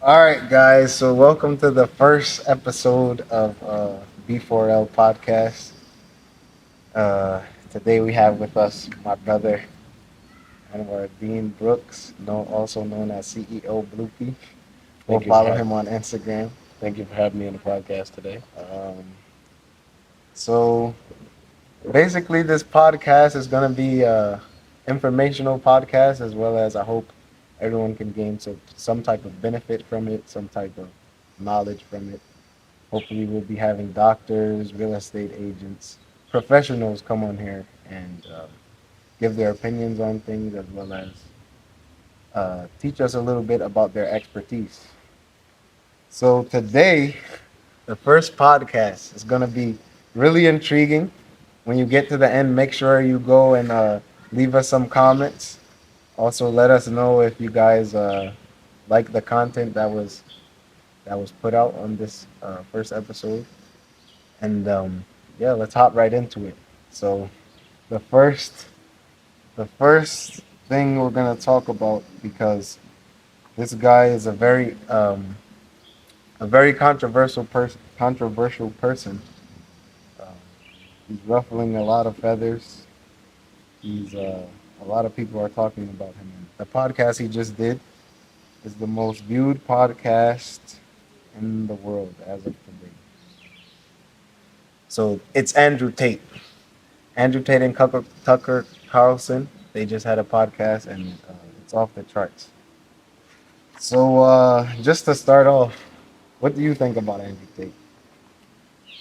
All right, guys. So, welcome to the first episode of B4L podcast. Today, we have with us my brother Anwar Dean Brooks, also known as CEO Bloopy. Go Thank you for follow having him on Instagram. Thank you for having me on the podcast today. Um, so, basically, this podcast is going to be a informational podcast, as well as I hope everyone can gain some type of benefit from it, some type of knowledge from it. Hopefully, we'll be having doctors, real estate agents, professionals come on here and give their opinions on things as well as teach us a little bit about their expertise. So, today, the first podcast is going to be really intriguing. When you get to the end, make sure you go and leave us some comments. Also, let us know if you guys like the content that was put out on this first episode. And yeah, let's hop right into it. So the first the first thing we're gonna talk about, because this guy is a very controversial person. Um, he's ruffling a lot of feathers. He's A lot of people are talking about him. And the podcast he just did is the most viewed podcast in the world as of today. So it's Andrew Tate. Andrew Tate and Tucker Carlson. They just had a podcast and it's off the charts. So just to start off, what do you think about Andrew Tate?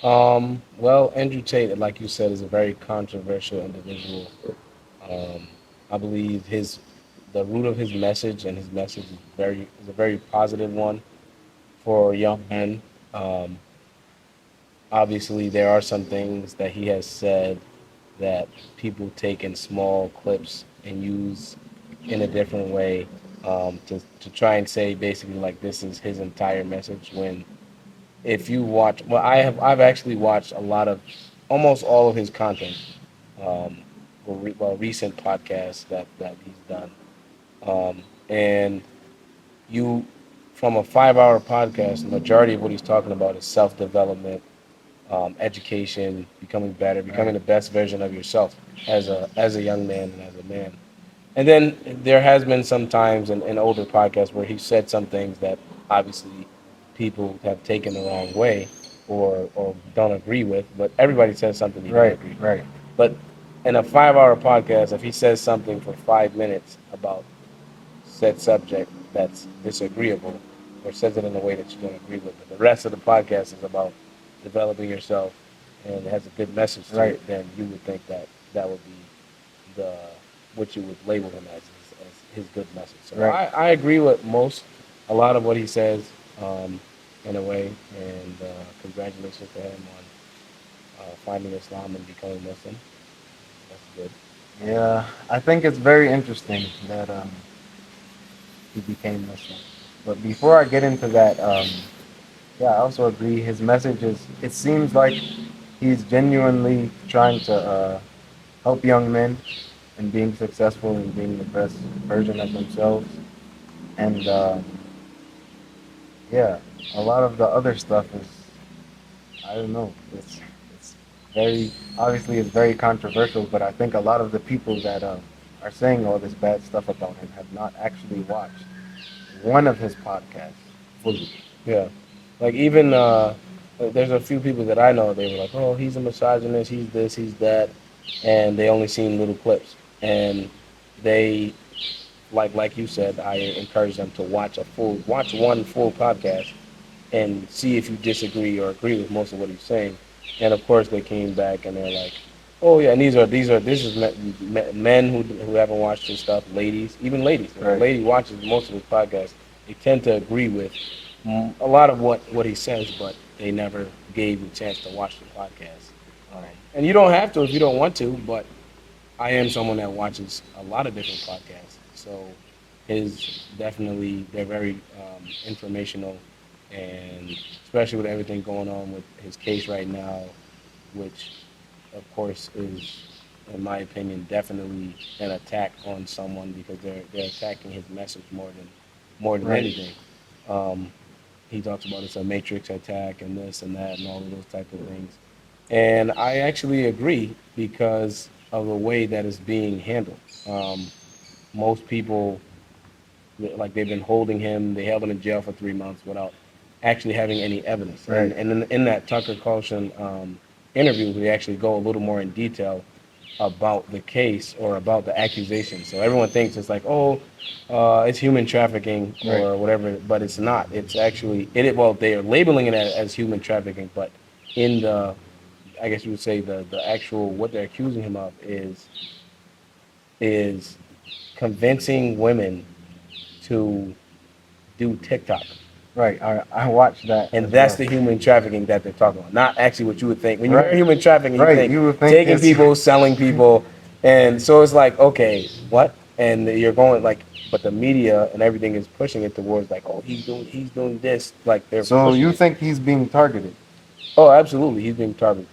Well, Andrew Tate, like you said, is a very controversial individual. Um, I believe the root of his message and his message is a very positive one for young men. Um, Obviously, there are some things that he has said that people take in small clips and use in a different way to try and say basically like this is his entire message when if you watch, well, I've actually watched a lot of almost all of his content, recent podcasts that he's done, and you from a 5 hour podcast, the majority of what he's talking about is self development, education, becoming better, becoming Right. the best version of yourself as a young man and as a man. And then there has been some times in older podcasts where he said some things that obviously people have taken the wrong way or don't agree with, but everybody says something you don't Right, agree with. right, But in a 5 hour podcast, if he says something for 5 minutes about said subject that's disagreeable or says it in a way that you don't agree with, but the rest of the podcast is about developing yourself and has a good message to right, it, then you would think that that would be the what you would label him as his good message. So right. I agree with a lot of what he says um, in a way, and congratulations to him on finding Islam and becoming Muslim. That's good. Yeah, I think it's very interesting that he became Muslim. But before I get into that, yeah, I also agree. His message is. It seems like he's genuinely trying to help young men in being successful and being the best version of themselves. And yeah, a lot of the other stuff is, I don't know. It's very obviously it's very controversial, but I think a lot of the people that are saying all this bad stuff about him have not actually watched one of his podcasts fully. Yeah, like even there's a few people that I know. They were like, "Oh, he's a misogynist. He's this. He's that," and they only seen little clips. And they like you said, I encourage them to watch one full podcast and see if you disagree or agree with most of what he's saying. And of course, they came back and they're like, "Oh yeah, and this is men who haven't watched his stuff, ladies, even ladies. If a Right. lady watches most of his podcasts, they tend to agree with a lot of what he says, but they never gave you a chance to watch the podcast. Right. And you don't have to if you don't want to, but I am someone that watches a lot of different podcasts, so his definitely they're very informational, and especially with everything going on with his case right now, which of course is, in my opinion, definitely an attack on someone because they're attacking his message more than Right. anything. Um, he talks about it's a matrix attack and this and that and all of those type of things. And I actually agree because of the way that it's being handled. Most people, like they've been holding him, they held him in jail for 3 months without actually having any evidence. Right. And in that Tucker Carlson interview, we actually go a little more in detail about the case or about the accusation. So everyone thinks it's like, oh, it's human trafficking Right. or whatever, but it's not. It's actually well, they are labeling it as human trafficking, but in the, I guess you would say the actual what they're accusing him of is convincing women to do TikTok. Right. I watched that And as that's well. the human trafficking that they're talking about. Not actually what you would think. When you hear Right. human trafficking, you Right. think You would think taking it's people, selling people. And so it's like, okay, what? And you're going like, but the media and everything is pushing it towards like, oh, he's doing this. Like they're so pushing you it. think he's being targeted? Oh, absolutely. He's being targeted.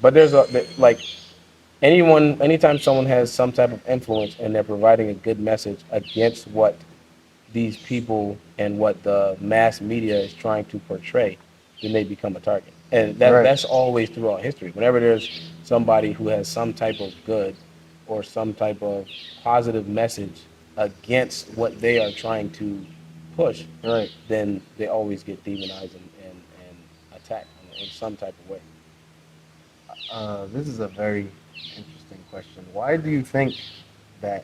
But there's like anytime someone has some type of influence and they're providing a good message against what these people and what the mass media is trying to portray, then they become a target. And Right. that's always throughout history. Whenever there's somebody who has some type of good or some type of positive message against what they are trying to push, Right. then they always get demonized and attacked in some type of way. This is a very interesting question. Why do you think that,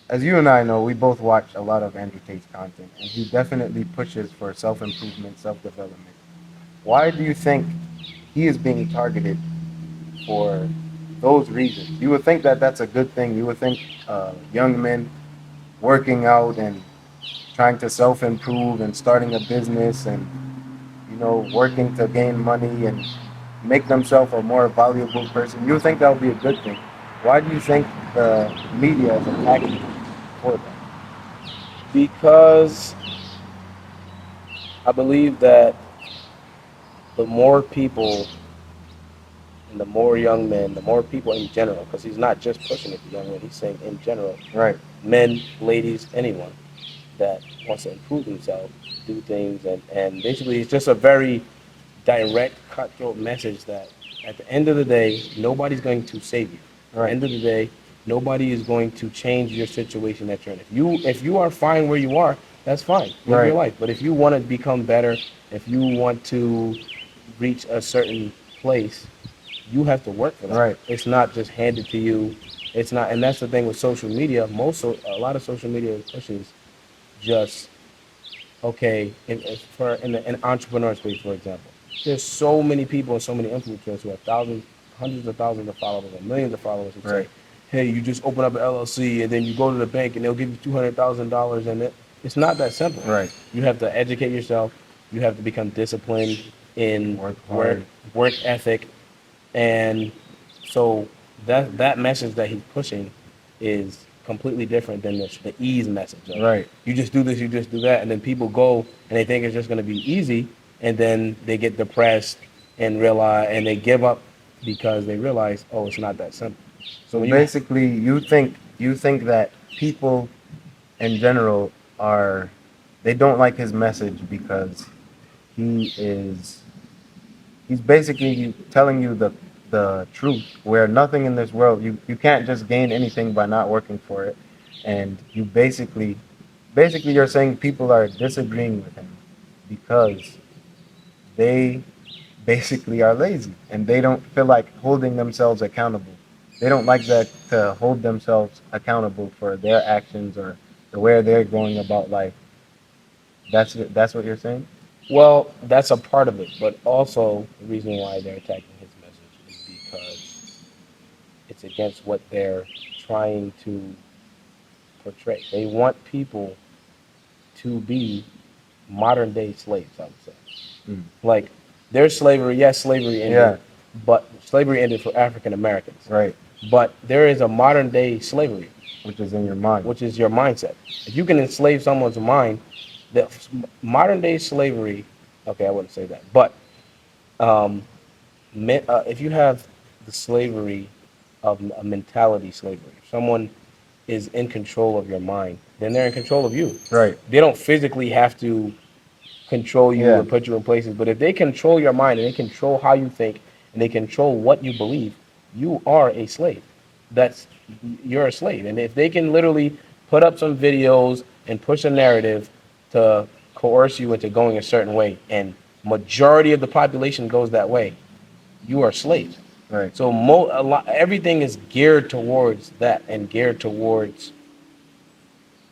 as you and I know, we both watch a lot of Andrew Tate's content, and he definitely pushes for self improvement, self development. Why do you think he is being targeted for those reasons? You would think that that's a good thing. You would think young men working out and trying to self improve and starting a business and working to gain money and make themselves a more valuable person. You would think that would be a good thing. Why do you think the media is attacking him for that? Because I believe that the more people and the more young men, the more people in general, because he's not just pushing it to young men, he's saying in general, Right. men, ladies, anyone that wants to improve themselves, do things, and basically it's just a very direct, cutthroat message that at the end of the day, nobody's going to save you. At the Right. end of the day, nobody is going to change your situation that you're in. If you are fine where you are, that's fine. Live your Right. life. But if you want to become better, if you want to reach a certain place, you have to work for that. Right. It's not just handed to you. It's not, and that's the thing with social media. A lot of social media pushes just okay. In entrepreneur space, for example, there's so many people and so many influencers who have thousands, hundreds of thousands of followers, and millions of followers who say, Right. "Hey, you just open up an LLC and then you go to the bank and they'll give you $200,000." And it's not that simple. Right. You have to educate yourself. You have to become disciplined in Work work, hard. work ethic, and so that message that he's pushing is completely different than the ease message of Right. you just do this, you just do that, and then people go and they think it's just going to be easy, and then they get depressed and realize and they give up because they realize, oh, it's not that simple. So So when you basically, you think that people in general are they don't like his message because he is he's basically telling you the truth where nothing in this world you can't just gain anything by not working for it, and you basically you're saying people are disagreeing with him because they basically are lazy and they don't feel like holding themselves accountable. They don't like that to hold themselves accountable for their actions or the way they're going about life. That's what you're saying. well, that's a part of it, but also the reason why they're attacking his message is because it's against what they're trying to portray. They want people to be modern day slaves, I would say. Mm. Like there's slavery, yes, slavery Yeah. ended, but slavery ended for African Americans. Right. But there is a modern day slavery, Which is in your mind. which is your mindset. If you can enslave someone's mind, the modern day slavery, okay, I wouldn't say that, but um, if you have the slavery of a mentality slavery, someone is in control of your mind, then they're in control of you. Right. They don't physically have to control you Yeah. and put you in places, but if they control your mind and they control how you think and they control what you believe, you are a slave. That's You're a slave. And if they can literally put up some videos and push a narrative to coerce you into going a certain way, and majority of the population goes that way, you are slaves. Right. So everything is geared towards that and geared towards,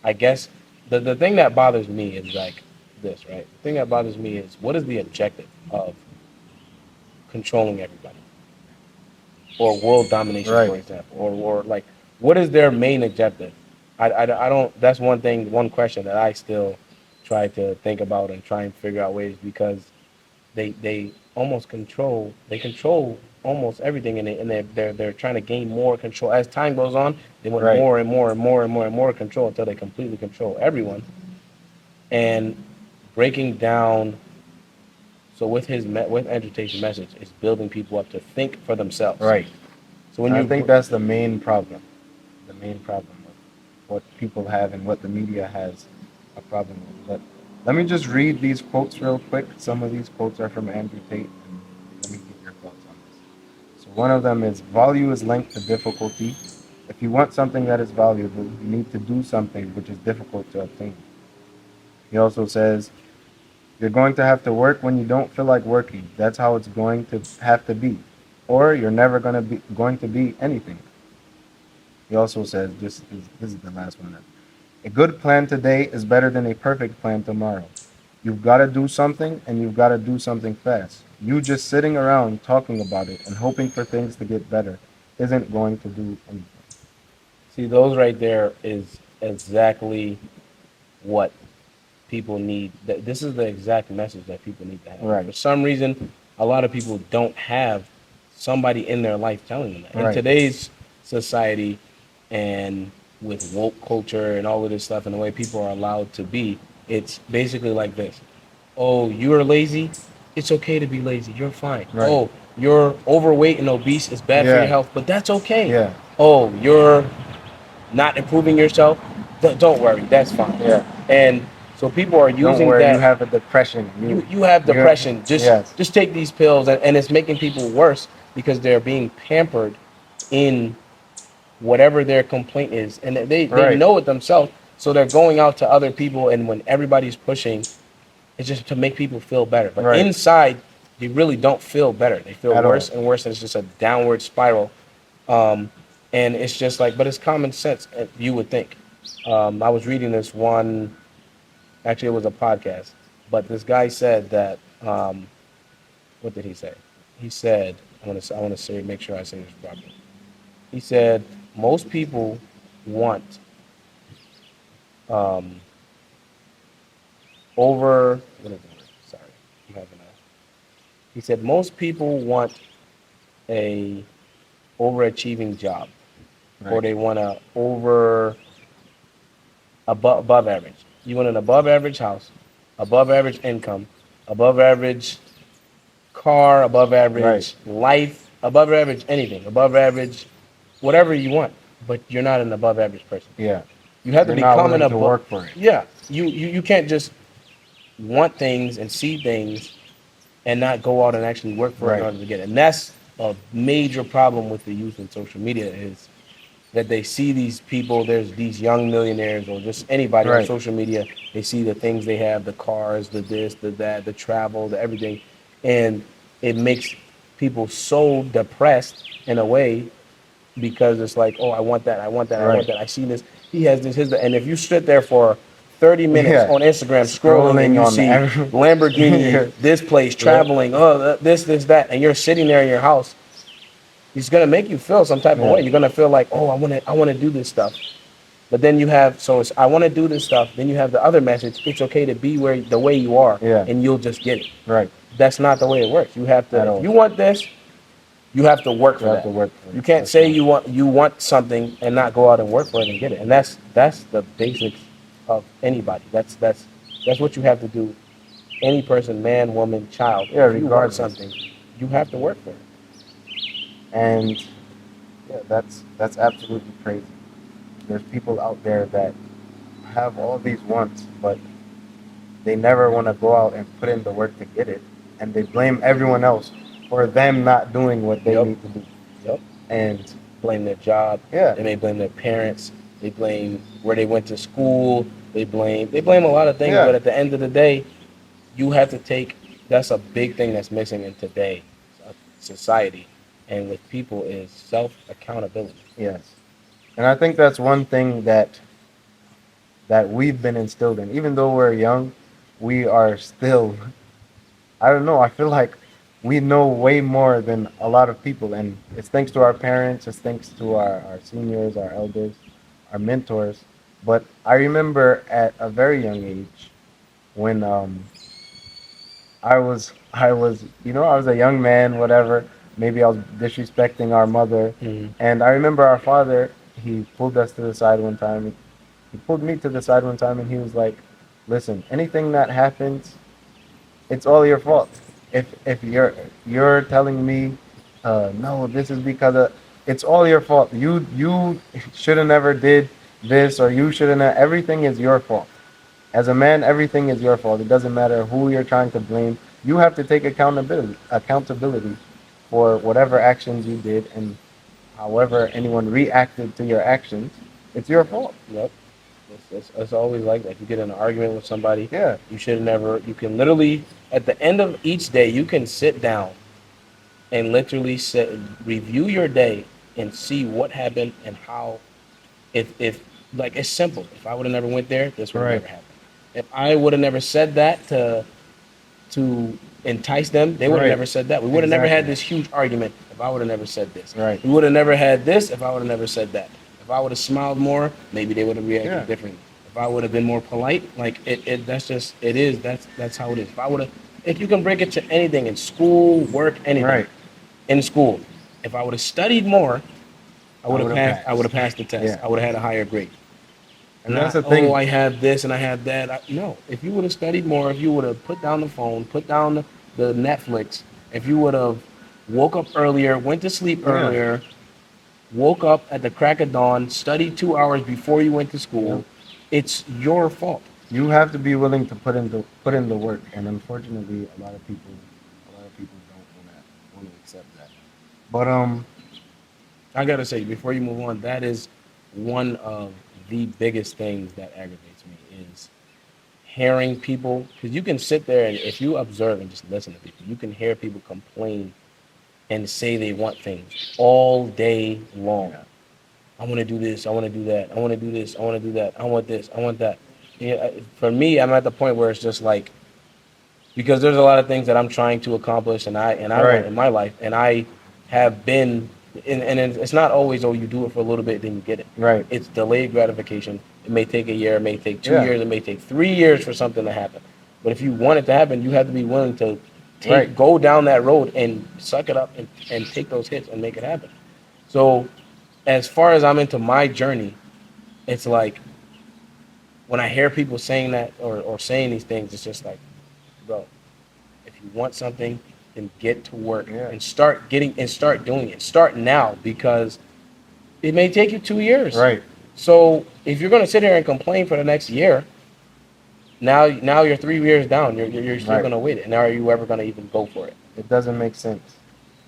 I guess, the thing that bothers me is like this, right? The thing that bothers me is, what is the objective of controlling everybody? Or world domination, Right. for example, or like, what is their main objective? I don't. That's one thing, one question that I still try to think about and try and figure out ways, because they almost control. They control almost everything, and they're trying to gain more control as time goes on. They want Right. more and more and more and more and more control until they completely control everyone. And breaking down. So with agitation message, it's building people up to think for themselves. Right. So when I you think that's the main problem. The main problem of what people have and what the media has a problem with. But let me just read these quotes real quick. Some of these quotes are from Andrew Tate, and let me get your thoughts on this. So one of them is, value is linked to difficulty. If you want something that is valuable, you need to do something which is difficult to obtain. He also says, you're going to have to work when you don't feel like working. That's how it's going to have to be. Or you're never going to be anything. He also says, this is the last one. A good plan today is better than a perfect plan tomorrow. You've got to do something, and you've got to do something fast. You just sitting around talking about it and hoping for things to get better isn't going to do anything. See, those right there is exactly what people need. This is the exact message that people need to have. Right. For some reason, a lot of people don't have somebody in their life telling them that. In Right. today's society, and with woke culture and all of this stuff and the way people are allowed to be, it's basically like this. Oh, you're lazy? It's okay to be lazy. You're fine. Right. Oh, you're overweight and obese. It's bad for Yeah. your health, but that's okay. Yeah. Oh, you're not improving yourself? Don't worry. That's fine. Yeah. And so people are Don't using worry, you that. have a depression. You have depression. Yes. Just take these pills, and it's making people worse because they're being pampered in whatever their complaint is, and they Right. know it themselves. So they're going out to other people, and when everybody's pushing, it's just to make people feel better. But Right. inside, they really don't feel better. They feel At worse all. and worse, and it's just a downward spiral. And it's just like, but it's common sense, you would think. I was reading this one, actually, it was a podcast, but this guy said that, what did he say? He said, I want to say, make sure I say this properly. He said, most people want over, what is the word? Sorry, I'm having a, he said, most people want a overachieving job, or Right. they want a above average. You want an above average house, above average income, above average car, above average life, above average anything, above average whatever you want. But you're not an above average person. Yeah. You have to You're not become an willing to above. work for it. Yeah, you can't just want things and see things and not go out and actually work for it Right. in order to get it. And that's a major problem with the youth in social media, is that they see these people, there's these young millionaires or just anybody on Right. social media, they see the things they have, the cars, the this, the that, the travel, the everything, and it makes people so depressed in a way, because it's like, oh, I want that, I want that, I Right. want that, I see this, he has this, his that. And if you sit there for 30 minutes Yeah. on Instagram scrolling and you on see every- Lamborghini, this place, traveling, this, that, and you're sitting there in your house, it's gonna make you feel some type of Yeah. way. You're gonna feel like, oh, I wanna do this stuff. But then you have, so it's, I wanna do this stuff. Then you have the other message, it's okay to be the way you are, Yeah. and you'll just get it. Right. That's not the way it works. You have At to, all. if you want this, you have to work for You have that. to work for it. You can't That's say right. you want something and not go out and work for it and get it. And that's the basics of anybody. That's what you have to do. Any person, man, woman, child. Yeah, if you want regardless. something, you have to work for it. And yeah, that's absolutely crazy. there's people out there that have all these wants, but they never want to go out and put in the work to get it, and they blame everyone else for them not doing what they Yep. need to do. Yep. And Blame their job. yeah, They may blame their parents. They blame where they went to school. They blame a lot of things. yeah, But at the end of the day, you have to take. That's a big thing that's missing in today society, and with people is self accountability. yes. And I think that's one thing that we've been instilled in. Even though we're young, we are still, I don't know, I feel like we know way more than a lot of people. And it's thanks to our parents, it's thanks to our seniors, our elders, our mentors. But I remember at a very young age when I was a young man, whatever. Maybe I was disrespecting our mother. Mm-hmm. And I remember our father, he pulled us to the side one time. He pulled me to the side one time and he was like, listen, anything that happens, it's all your fault. If you're telling me, no, this is because of, it's all your fault. You should have never did this, or you shouldn't have, everything is your fault. As a man, everything is your fault. It doesn't matter who you're trying to blame. You have to take accountability for whatever actions you did, and however anyone reacted to your actions. It's your fault. Yep. It's always like that. If you get in an argument with somebody, Yeah. you should never. You can literally, at the end of each day, you can sit down and literally review your day and see what happened and how. If like it's simple. If I would have never went there, this would have Right. never happened. If I would have never said that to entice them, they would have Right. never said that. We would have never had Exactly. this huge argument if I would have never said this. Right. We would have never had this if I would have never said that. If I would have smiled more, maybe they would have reacted Yeah. differently. If I would have been more polite, like that's just it is. That's how it is. If I would have, if you can break it to anything in school, work, anything Right. in school, if I would have studied more, I would have would've passed. I would have passed. passed the test. Yeah. I would have had a higher grade. And Not, that's the thing. oh, I have this and I have that. No, if you would have studied more, if you would have put down the phone, put down the Netflix, if you would have woke up earlier, went to sleep Yeah. earlier, woke up at the crack of dawn, studied 2 hours before you went to school, it's your fault. You have to be willing to put in the work, and unfortunately, a lot of people don't want to accept that. But I gotta say, before you move on, that is one of the biggest things that aggravates me is hearing people, because you can sit there and if you observe and just listen to people, you can hear people complain and say they want things all day long. Yeah. I want to do this. I want to do that. I want to do this. I want to do that. I want this. I want that. Yeah, for me, I'm at the point where it's just like, because there's a lot of things that I'm trying to accomplish and I Right. want in my life, and I have been, and it's not always, oh, you do it for a little bit then you get it. right, It's delayed gratification. It may take a year, it may take 2 years, Yeah. it may take 3 years for something to happen. But if you want it to happen, you have to be willing to Right. go down that road and suck it up and take those hits and make it happen. So as far as I'm into my journey, it's like when I hear people saying that or saying these things, it's just like, bro, if you want something, then get to work Yeah. and start doing it. Start now, because it may take you 2 years. right. So if you're gonna sit here and complain for the next year, now you're 3 years down. You're still Right. gonna wait. And are you ever gonna even go for it? It doesn't make sense.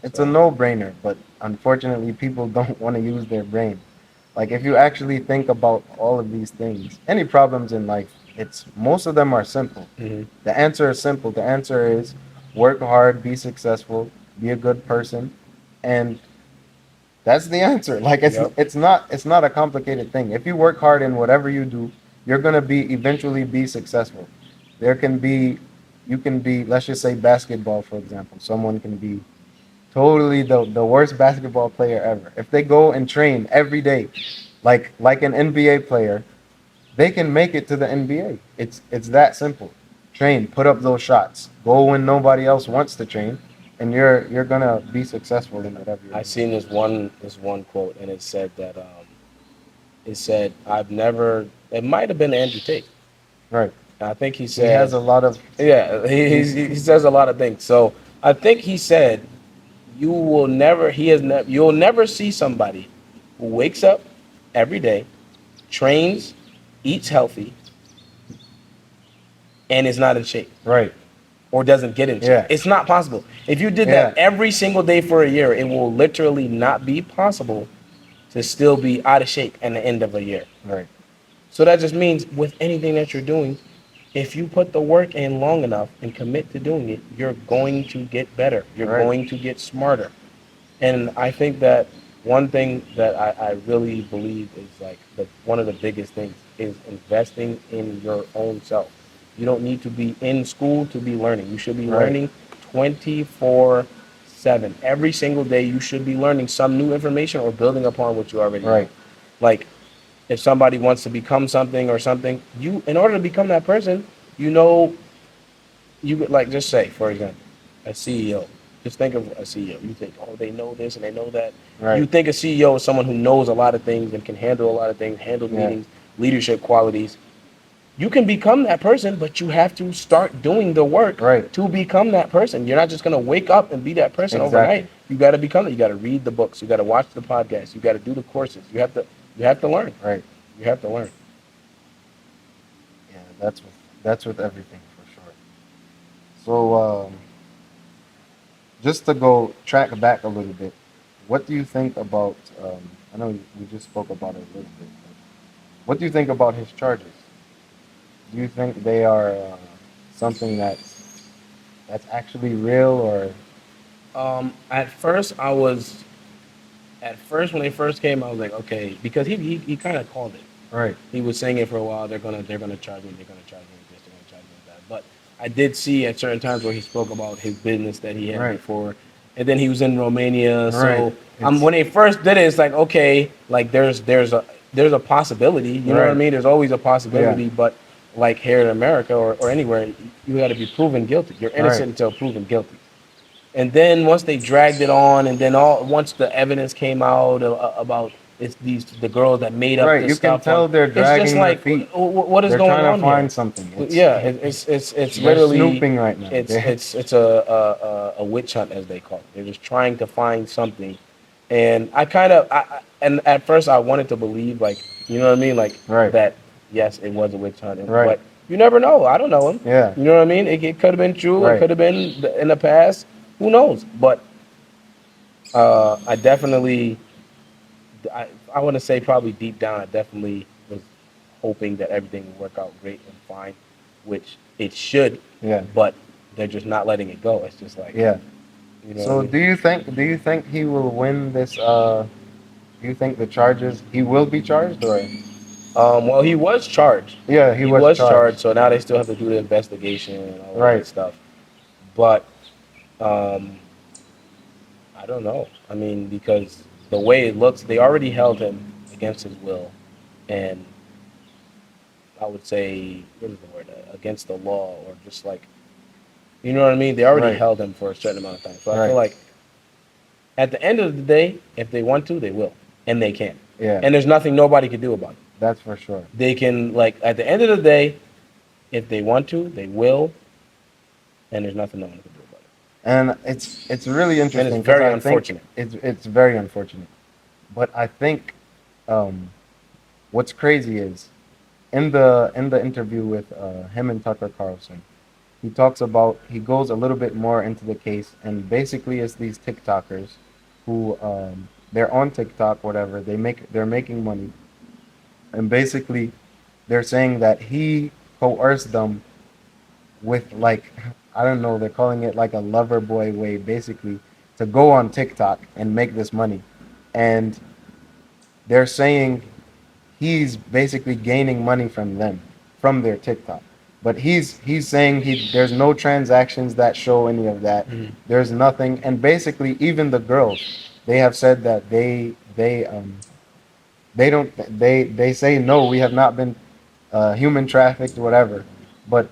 It's So- a no-brainer, but unfortunately, people don't want to use their brain. Like if you actually think about all of these things, any problems in life, it's most of them are simple. Mhm. The answer is simple. The answer is work hard, be successful, be a good person, and that's the answer. Like Yep. it's not a complicated thing. If you work hard in whatever you do, you're gonna be eventually be successful. There can be you can be, let's just say basketball, for example. Someone can be totally the worst basketball player ever. If they go and train every day, like an NBA player, they can make it to the NBA. It's that simple. Train, put up those shots. Go when nobody else wants to train, and you're gonna be successful in whatever you're I doing. seen this one quote, and it said that it said, I've never. It might have been Andrew Tate. Right. I think he He said, has a lot of yeah, he says a lot of things. So I think he said, you'll never see somebody who wakes up every day, trains, eats healthy, and is not in shape Right. or doesn't get in shape. Yeah. It's not possible. If you did Yeah. that every single day for a year, it will literally not be possible to still be out of shape at the end of a year. Right. So that just means with anything that you're doing, if you put the work in long enough and commit to doing it, you're going to get better. You're Right. going to get smarter. And I think that one thing that I really believe is like one of the biggest things is investing in your own self. You don't need to be in school to be learning. You should be Right. learning 24/7. Every single day you should be learning some new information or building upon what you already know. Right. Like if somebody wants to become something or something, you in order to become that person, you know, you like just say, for example, a CEO. Just think of a CEO. You think, oh, they know this and they know that. Right. You think a CEO is someone who knows a lot of things and can handle a lot of things, handle Yeah. meetings, leadership qualities. You can become that person, but you have to start doing the work Right. to become that person. You're not just gonna wake up and be that person Exactly. overnight. You got to become it. You got to read the books. You got to watch the podcasts. You got to do the courses. You have to learn. Right. You have to learn. Yeah, that's with everything for sure. So, just to go track back a little bit, what do you think about? I know we just spoke about it a little bit. But what do you think about his charges? Do you think they are something that's actually real, or At first, when they first came, I was like, okay, because he kind of called it. right? He was saying it for a while. They're gonna charge me. They're gonna charge me this. They're gonna charge me that. But I did see at certain times where he spoke about his business that he had Right. before, and then he was in Romania. So Right. It's- when they first did it, it's like okay, like there's a possibility. You know what I Right. mean? There's always a possibility, Yeah. but like here in America or anywhere, you got to be proven guilty. You're innocent Right. until proven guilty. And then once they dragged it on, and then once the evidence came out about it's the girls that made up Right, this you can stuff, tell they're it's dragging just their like feet. what is They're going trying on to find here? something. Yeah, it's They're literally snooping right now. it's a witch hunt as they call it. They're just trying to find something, and and at first I wanted to believe like you know what I mean like Right. that yes it was a witch hunt, Right. but you never know. I don't know him. Yeah. You know what I mean? It could have been true. It Right. could have been in the past. Who knows? But I definitely, I want to say probably deep down, I definitely was hoping that everything would work out great and fine, which it should. Yeah. But they're just not letting it go. It's just like Yeah. You know So what I mean? do you think he will win this? Do you think the charges he will be charged, or? Well, he was charged. Yeah, he was charged. So now they still have to do the investigation and all Right. that stuff. But I don't know. I mean, because the way it looks, they already held him against his will, and I would say, what is the word? Against the law, or just like, you know what I mean? They already Right. held him for a certain amount of time. So I Right. feel like, at the end of the day, if they want to, they will, and they can. Yeah. And there's nothing nobody can do about it. That's for sure. They can, like, at the end of the day, if they want to, they will, and there's nothing no one can do about it. And it's really interesting. And it's very 'cause I think unfortunate. It's very unfortunate. But I think what's crazy is in the interview with him and Tucker Carlson, he goes a little bit more into the case, and basically it's these TikTokers who they're on TikTok, whatever, they're making money, and basically they're saying that he coerced them with, like, I don't know, they're calling it like a lover boy way, basically, to go on TikTok and make this money. And they're saying he's basically gaining money from them, from their TikTok. But he's saying there's no transactions that show any of that. Mhm. There's nothing. And basically even the girls, they have said that they say no, we have not been human trafficked, whatever. But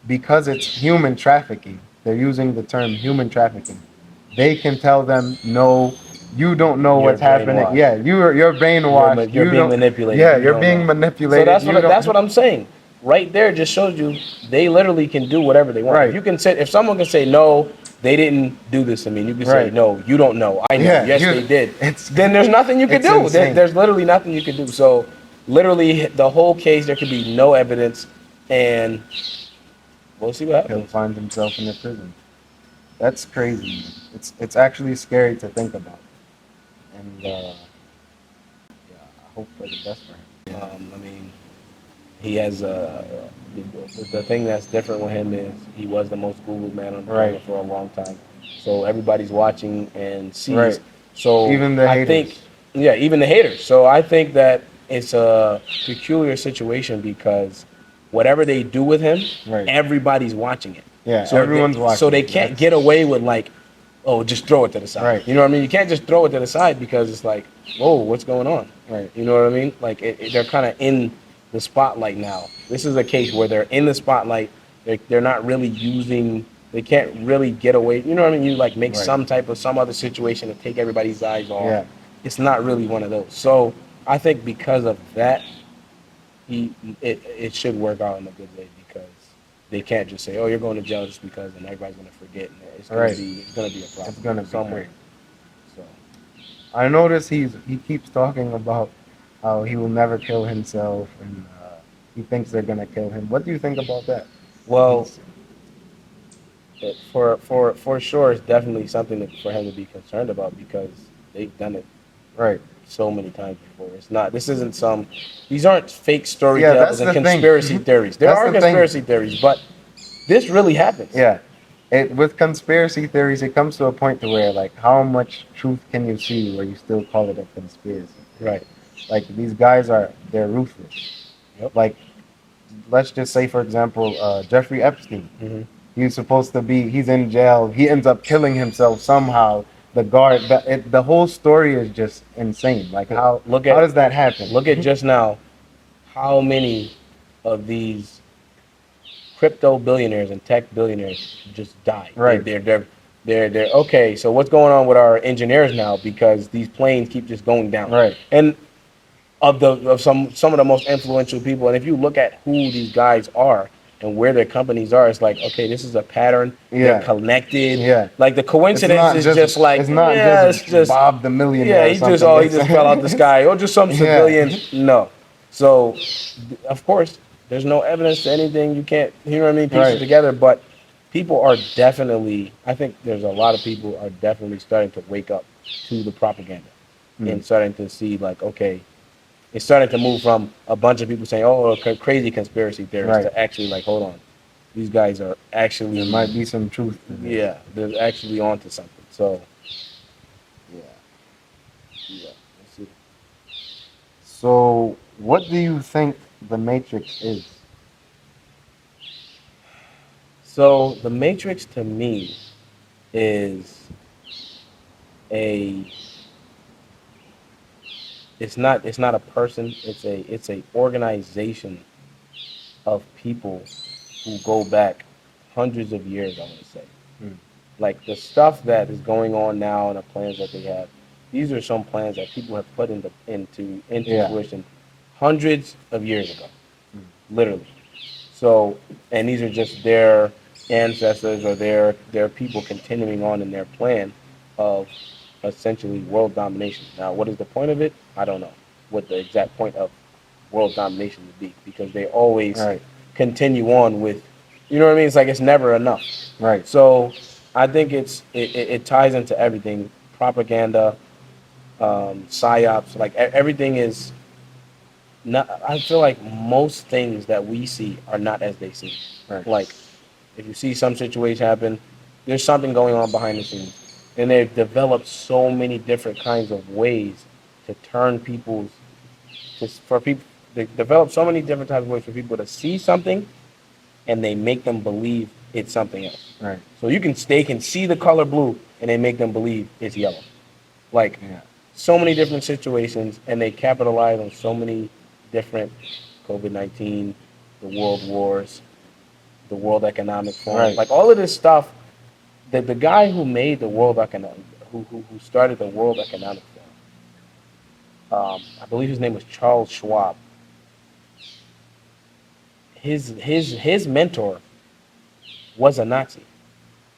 because it's human trafficking, they're using the term human trafficking. They can tell them no, you don't know You're what's happening. brainwashed. Yeah, you're brainwashed. You're You being don't- manipulated. Yeah, You you're don't being know. manipulated. So You don't- that's what I'm saying. Right there just shows you they literally can do whatever they want. Right. You can say if someone can say no, they didn't do this to me. You can say Right. no, you don't know. I know. Yeah, Yes, you- they did. it's- Then there's nothing you can it's do. insane. There's literally nothing you can do. So literally the whole case. There could be no evidence, and we'll see what He'll happens. find himself in a prison. That's crazy. Man. It's actually scary to think about. And yeah, I hope for the best for him. I mean, he has the thing that's different with him is he was the most Googled man on the planet Right. for a long time. So everybody's watching and sees. Right. So Even the I think, haters. yeah, even the haters. So I think that it's a peculiar situation because whatever they do with him, Right. everybody's watching it. Yeah, So everyone's so watching. they can't That's get away with like, oh, just throw it to the side. right. You know what I mean? You can't just throw it to the side because it's like, whoa, what's going on? Right. You know what I mean? Like they're kind of in the spotlight now. This is a case where they're in the spotlight. They're not really using. They can't really get away. You know what I mean? You like make Right. some other situation to take everybody's eyes off. Yeah. It's not really one of those. So I think because of that, it should work out in a good way because they can't just say, oh, you're going to jail just because, and everybody's gonna forget. And it's gonna Right. be it's gonna be a problem. It's gonna be somewhere. great. So I notice he keeps talking about how he will never kill himself and he thinks they're gonna kill him. What do you think about that? well, He's- for sure, it's definitely something for him to be concerned about because they've done it right. so many times before. It's not. This isn't some. These aren't fake Yeah, storytellers that's and the thing. conspiracy theories. There That's are the thing. conspiracy theories, but this really happens. Yeah. With conspiracy theories, it comes to a point to where like how much truth can you see where you still call it a conspiracy? Right. Like these guys they're ruthless. Yep. Like let's just say for example, Jeffrey Epstein. Hmm. He's supposed to be. He's in jail. He ends up killing himself somehow. The guard. The whole story is just insane. Like how Look at how does that happen? look at just now how many of these crypto billionaires and tech billionaires just died. Right. They're okay. So what's going on with our engineers now? Because these planes keep just going down. Right. And of some of the most influential people, and if you look at who these guys are and where their companies are, it's like okay, this is a pattern. Yeah. They're connected. Yeah. Like the It's coincidence not is just like it's not yeah, just, it's just Bob the millionaire. yeah, or he just something. he just fell out the sky or just some Yeah. civilians. No. So of course there's no evidence to anything. You can't you know what I mean, piece it Right. together, but people are definitely I think there's a lot of people are definitely starting to wake up to the propaganda and starting to see like okay, it's starting to move from a bunch of people saying oh crazy conspiracy theorists Right. to actually like hold on, these guys are actually There might be some truth to this. yeah, they're actually onto something. So Yeah. yeah, let's see. So, what do you think the Matrix is? So the Matrix to me is a it's not a person, it's a organization of people who go back hundreds of years, I want to say. Hmm. Like the stuff that is going on now and the plans that they have, these are some plans that people have put into Yeah. fruition hundreds of years ago. Hmm. Literally. So and these are just their ancestors or their people continuing on in their plan of essentially world domination. Now, what is the point of it? I don't know what the exact point of world domination would be because they always Right. continue on with, you know what I mean? It's like it's never enough. Right. So I think it ties into everything, propaganda, psyops, like everything is not. I feel like most things that we see are not as they seem. Right. Like if you see some situation happen, there's something going on behind the scenes. And they've developed so many different kinds of ways to turn people's, for people, they develop so many different types of ways for people to see something and they make them believe it's something else. Right. So they can see the color blue and they make them believe it's yellow. Like Yeah. so many different situations and they capitalize on so many different COVID-19, the world wars, the World Economic Forum, Right. like all of this stuff. The guy who made the World Economic, who started the World Economic Forum, I believe his name was Charles Schwab. His mentor was a Nazi,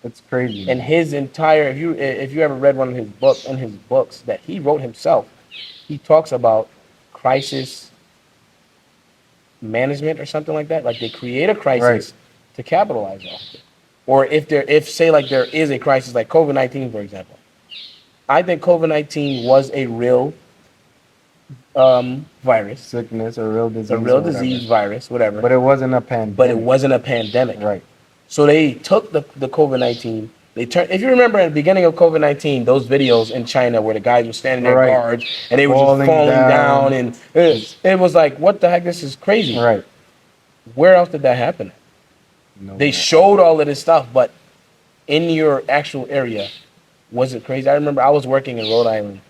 It's crazy. and his entire if you ever read one of his books that he wrote himself, he talks about crisis management or something like that. Like they create a crisis Right. to capitalize off it. Or if say like there is a crisis like COVID-19, for example. I think COVID-19 was a real virus, Sickness, a real a disease, real or whatever. disease, virus, whatever. But it wasn't a But it pandemic. wasn't a pandemic. Right. So they took the COVID-19. They turned. If you remember at the beginning of COVID-19, those videos in China where the guys were standing there Right. guards and they were just Falling falling down. down, and it was like, what the heck? This is crazy. Right. Where else did that happen? No. They showed all of this stuff, but in your actual area, was it crazy? I remember I was working in Rhode Island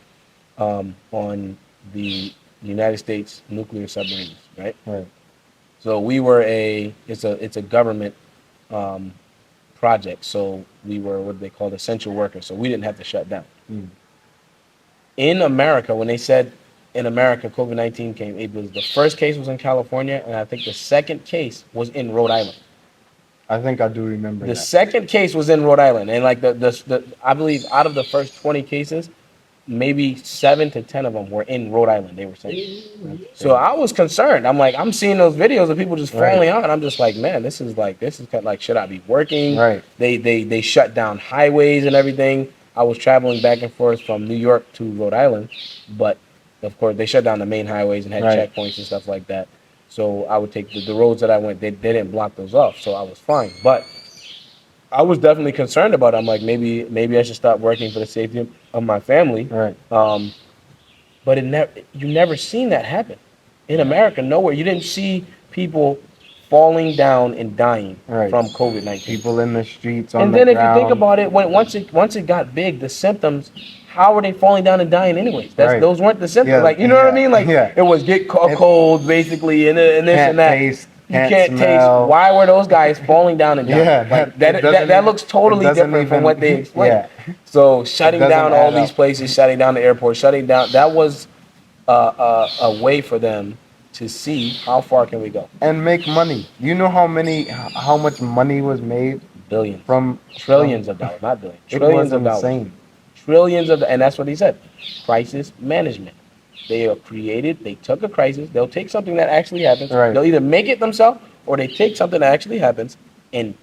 on the United States nuclear submarines, right? Right. So we were it's a government project. So we were what they called essential workers. So we didn't have to shut down. Mm. In America, when they said in America COVID-19 came, it was the first case was in California, and I think the second case was in Rhode Island. I think I do remember The that. second case was in Rhode Island, and like the I believe out of the first 20 cases, maybe 7 to 10 of them were in Rhode Island. They were saying. So I was concerned. I'm like, I'm seeing those videos of people just falling out, and I'm just like, man, this is kind of like, should I be working? Right. They shut down highways and everything. I was traveling back and forth from New York to Rhode Island, but of course they shut down the main highways and had checkpoints and stuff like that. So I would take the roads that I went. They didn't block those off, so I was fine. But I was definitely concerned about it. I'm like, maybe I should stop working for the safety of my family. Right. But you never seen that happen in America. Nowhere. You didn't see people falling down and dying from COVID-19. People in the streets on and the then ground. if you think about it, once it got big, the symptoms. How are they falling down and dying anyways? Those weren't the symptoms. Yeah, like you know what I mean? Like it was get cold basically, and this and that. Taste, you can't smell. taste. Why were those guys falling down and dying? Yeah, like that looks totally different from what they explained. Yeah. So shutting down all these up. places, shutting down the airport, shutting down, that was a way for them to see how far can we go. And make money. You know how much money was made? Billions. From trillions of dollars, not billions. It Trillions was of dollars. insane. Trillions of, and that's what he said. Crisis management. They are created. They took a crisis. They'll take something that actually happens. Right. They'll either make it themselves or they take something that actually happens and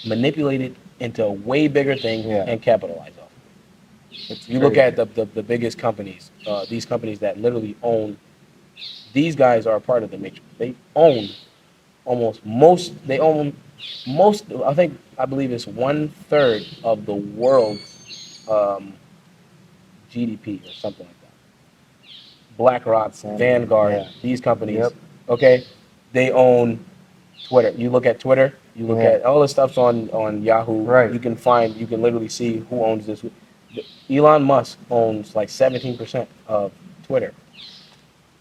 manipulate it into a way bigger thing and capitalize off it. You look at the biggest companies, these companies that literally own, these guys are a part of the matrix. They own most, I believe it's 1/3 of the world's GDP or something like that. BlackRock, Vanguard, these companies, okay, they own Twitter. You look at Twitter, you look at all the stuff's on Yahoo. Right. You can literally see who owns this. Elon Musk owns like 17% of Twitter.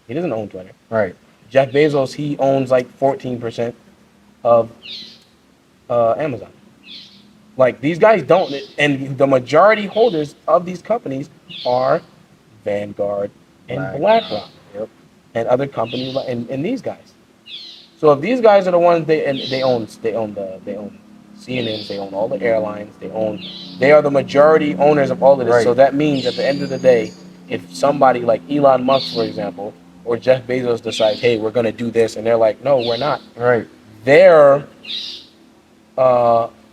He doesn't own Twitter. Right. Jeff Bezos, he owns like 14% of Amazon. Like these guys don't, and the majority holders of these companies are Vanguard and BlackRock, and other companies and these guys. So if these guys are the ones they own CNN, they own all the airlines, they are the majority owners of all of this. So that means at the end of the day, if somebody like Elon Musk, for example, or Jeff Bezos decides, hey, we're gonna do this, and they're like, no, we're not. Right. Their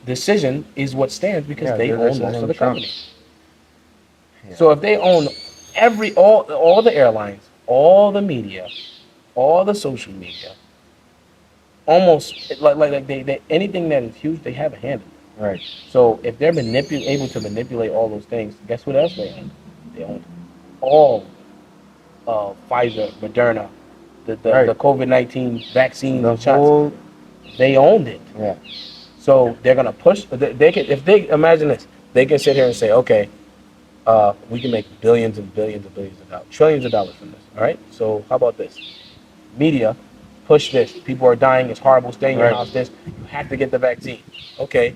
decision is what stands because they own most of the company. Yeah. So if they own all the airlines, all the media, all the social media, almost like they anything that is huge, they have a hand in it. Right. So if they're able to manipulate all those things, guess what else they own? They own all Pfizer, Moderna, the COVID-19 vaccines and shots. They owned it. Yeah. So they're gonna push. They can, if they imagine this, they can sit here and say, okay, we can make billions and billions and billions of dollars, trillions of dollars from this. All right. So how about this? Media, push this. People are dying. It's horrible. Stay in your house. This. You have to get the vaccine. Okay.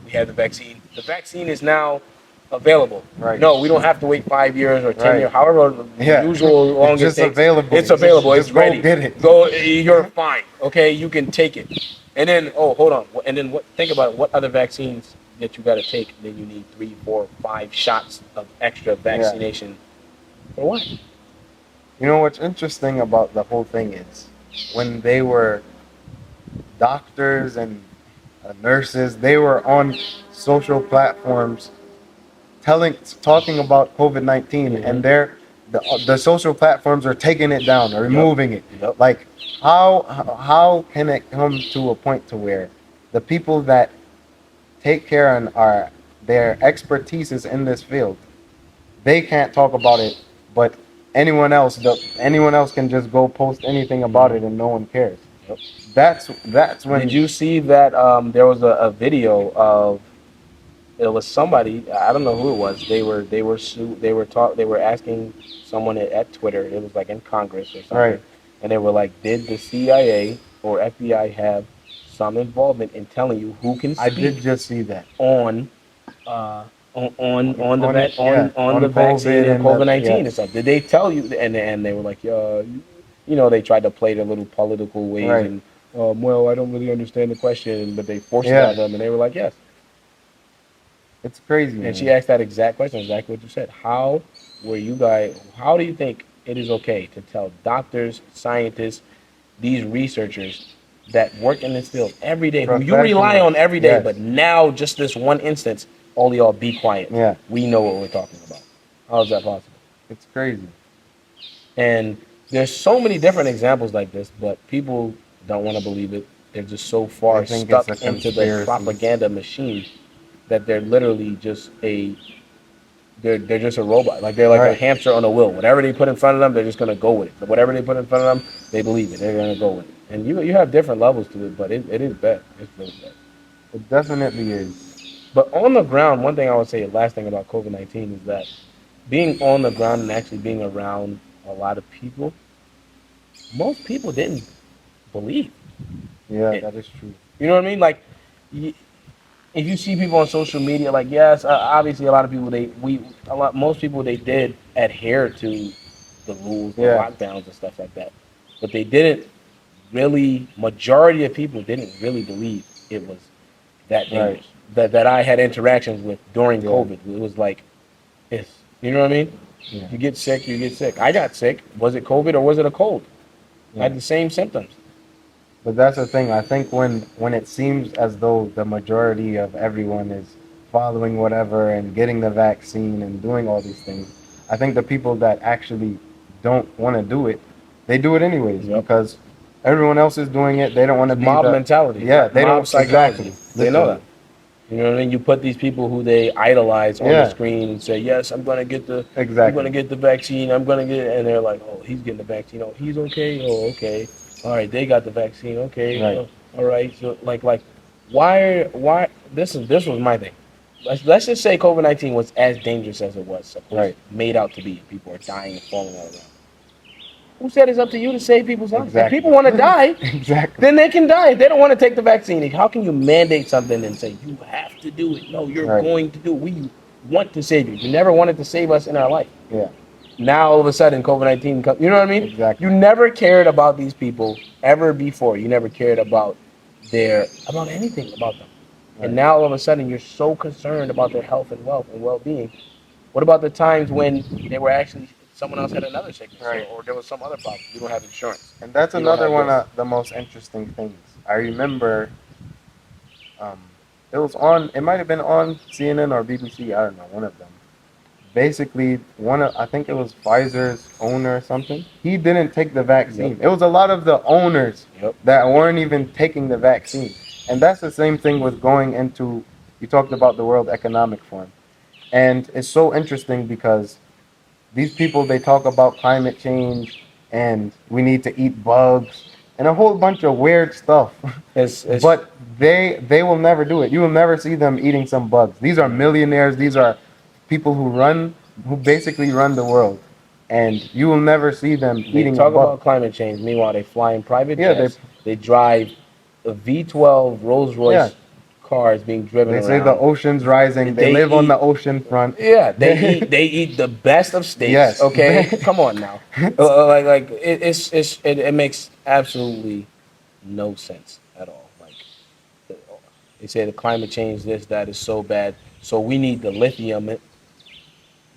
We have the vaccine. The vaccine is now available. Right. No, we don't have to wait 5 years or 10 years, however usual long it's it takes. Available. It's available. It's ready. Go get it. Go. You're fine. Okay. You can take it. And then, hold on. And then think about it. What other vaccines that you got to take? Then you need 3, 4, 5 shots of extra vaccination. For what? You know what's interesting about the whole thing is when they were doctors and nurses, they were on social platforms talking about COVID-19, Mm-hmm. and the social platforms are taking it down or Yep. removing it. Yep. Like, how can it come to a point to where the people that take care and are their expertise is in this field, they can't talk about it, but anyone else can just go post anything about Mm-hmm. it and no one cares. Yep. That's Did when you see that there was a video of it was somebody, I don't know who it was. They were asking someone at Twitter. It was like in Congress or right. something, and they were like, "Did the CIA or FBI have some involvement in telling you who can I did speak just see that on uh, on the on it. Yeah, on the on vaccine COVID and and the COVID-19 and yes, stuff? Did they tell you?" And they were like, "Yeah, you know, they tried to play their little political ways right. and well, I don't really understand the question, but they forced it Yeah, on them, and they were like, yes." it's crazy, And she man. asked that exact question, exactly what you said. How do you think it is okay to tell doctors, scientists, these researchers that work in this field every day, who you rely Professionals. on every day, Yes. but now just this one instance, all y'all be quiet. Yeah, We know what we're talking about. How is that possible? it's crazy. And there's so many different examples like this, but people don't want to believe it. They're just so They far think it's a stuck into the conspiracy. propaganda machine that they're literally just they're just a robot. Like they're like a Right. hamster on a wheel. Whatever they put in front of them, they're just gonna go with it. Whatever they put in front of them, they believe it. They're gonna go with it. And you have different levels to it, but it is bad. It's really bad. It definitely is. But on the ground, one thing I would say, last thing about COVID-19 is that being on the ground and actually being around a lot of people, most people didn't believe Yeah, it. that is true. You know what I mean? Like, if you see people on social media, like, yes, obviously a lot of people most people, they did adhere to the rules, the Yeah, lockdowns and stuff like that, but they didn't really. Majority of people didn't really believe it was that right. dangerous. That I had interactions with during Yeah, COVID, it was like, it's, you know what I mean? yeah, You get sick, you get sick. I got sick. Was it COVID or was it a cold? I yeah. had the same symptoms. But that's the thing. I think when it seems as though the majority of everyone is following whatever and getting the vaccine and doing all these things, I think the people that actually don't want to do it, they do it anyways Yep. because everyone else is doing it. They don't want to It's be mob the mentality, yeah. They mob don't exactly psychology. They know literally that. You know what I mean? You put these people who they idolize on the yeah screen and say, "Yes, I'm gonna exactly get the vaccine. I'm gonna get," it. And they're like, "Oh, he's getting the vaccine. Oh, he's okay. Oh, okay. All right, they got the vaccine. Okay. right Oh, all right." So why? This was my thing. Let's just say COVID-19 was as dangerous as it was right made out to be. People are dying and falling all around. Who said it's up to you to save people's lives? If people exactly want to die, exactly then they can die. If they don't want to take the vaccine, how can you mandate something and say you have to do it? No, you're right going to do it. We want to save you. You never wanted to save us in our life. yeah Now all of a sudden COVID-19 comes. You know what I mean? You exactly never cared about these people ever before. You never cared about about anything about them. And right now all of a sudden you're so concerned about their health and wealth and well-being. What about the times when they were actually someone else had another sickness, right. or there was some other problem? You don't have insurance. And that's You don't another have one this. of the most interesting things. I remember um, it was on, it might have been on CNN or BBC, I don't know, one of them. Basically, I think it was Pfizer's owner or something. He didn't take the Yep. vaccine. It was a lot of the owners Yep. that weren't even taking the vaccine. And that's the same thing with going into, you talked about the World Economic Forum. And it's so interesting because these people, they talk about climate change and we need to eat bugs and a whole bunch of weird stuff. It's But they will never do it. You will never see them eating some bugs. These are millionaires. These are people who basically run the world, and you will never see them They eating a talk bug. about climate change. Meanwhile, they fly in private Yeah, they jets. They drive a V12 Rolls yeah Royce cars being driven they say the around. ocean's rising. They They live on the eat. ocean front. Yeah, they eat the best of steaks. Yes, Okay, come on now. It makes absolutely no sense at all. Like, they say the climate change, this, that is so bad. So we need the lithium.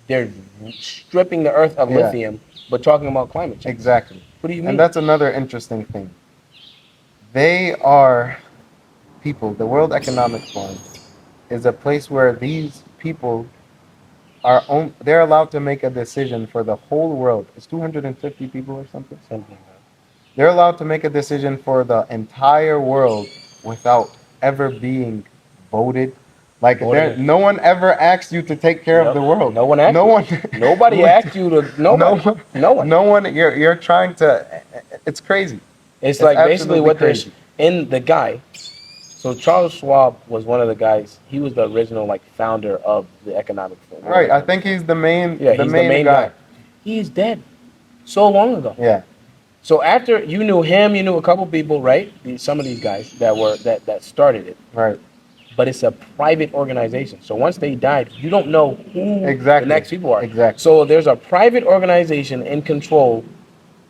They're stripping the earth of yeah, lithium, but talking about climate change. exactly. What do you mean? And that's another interesting thing. They are people. The World Economic Forum is a place where these people they're allowed to make a decision for the whole world. It's 250 people or something. Something like that. They're allowed to make a decision for the entire world without ever being voted. Like Voted. no one ever asked you to take care of Yep. the world. No one asked No you. one. Nobody asked you to. No Nobody. one. No one. No one. You're trying to. It's crazy. It's It's like basically absolutely what there's crazy. in the guy. So Charles Schwab was one of the guys. He was the original like founder of the economic World Right. I Economic think he's the main. Yeah, the he's main the main guy. guy. He's dead so long ago. Yeah. So after you knew him, you knew a couple people, right? Some of these guys that started it. Right. But it's a private organization. So once they died, you don't know who the Exactly. next people are. Exactly. So there's a private organization in control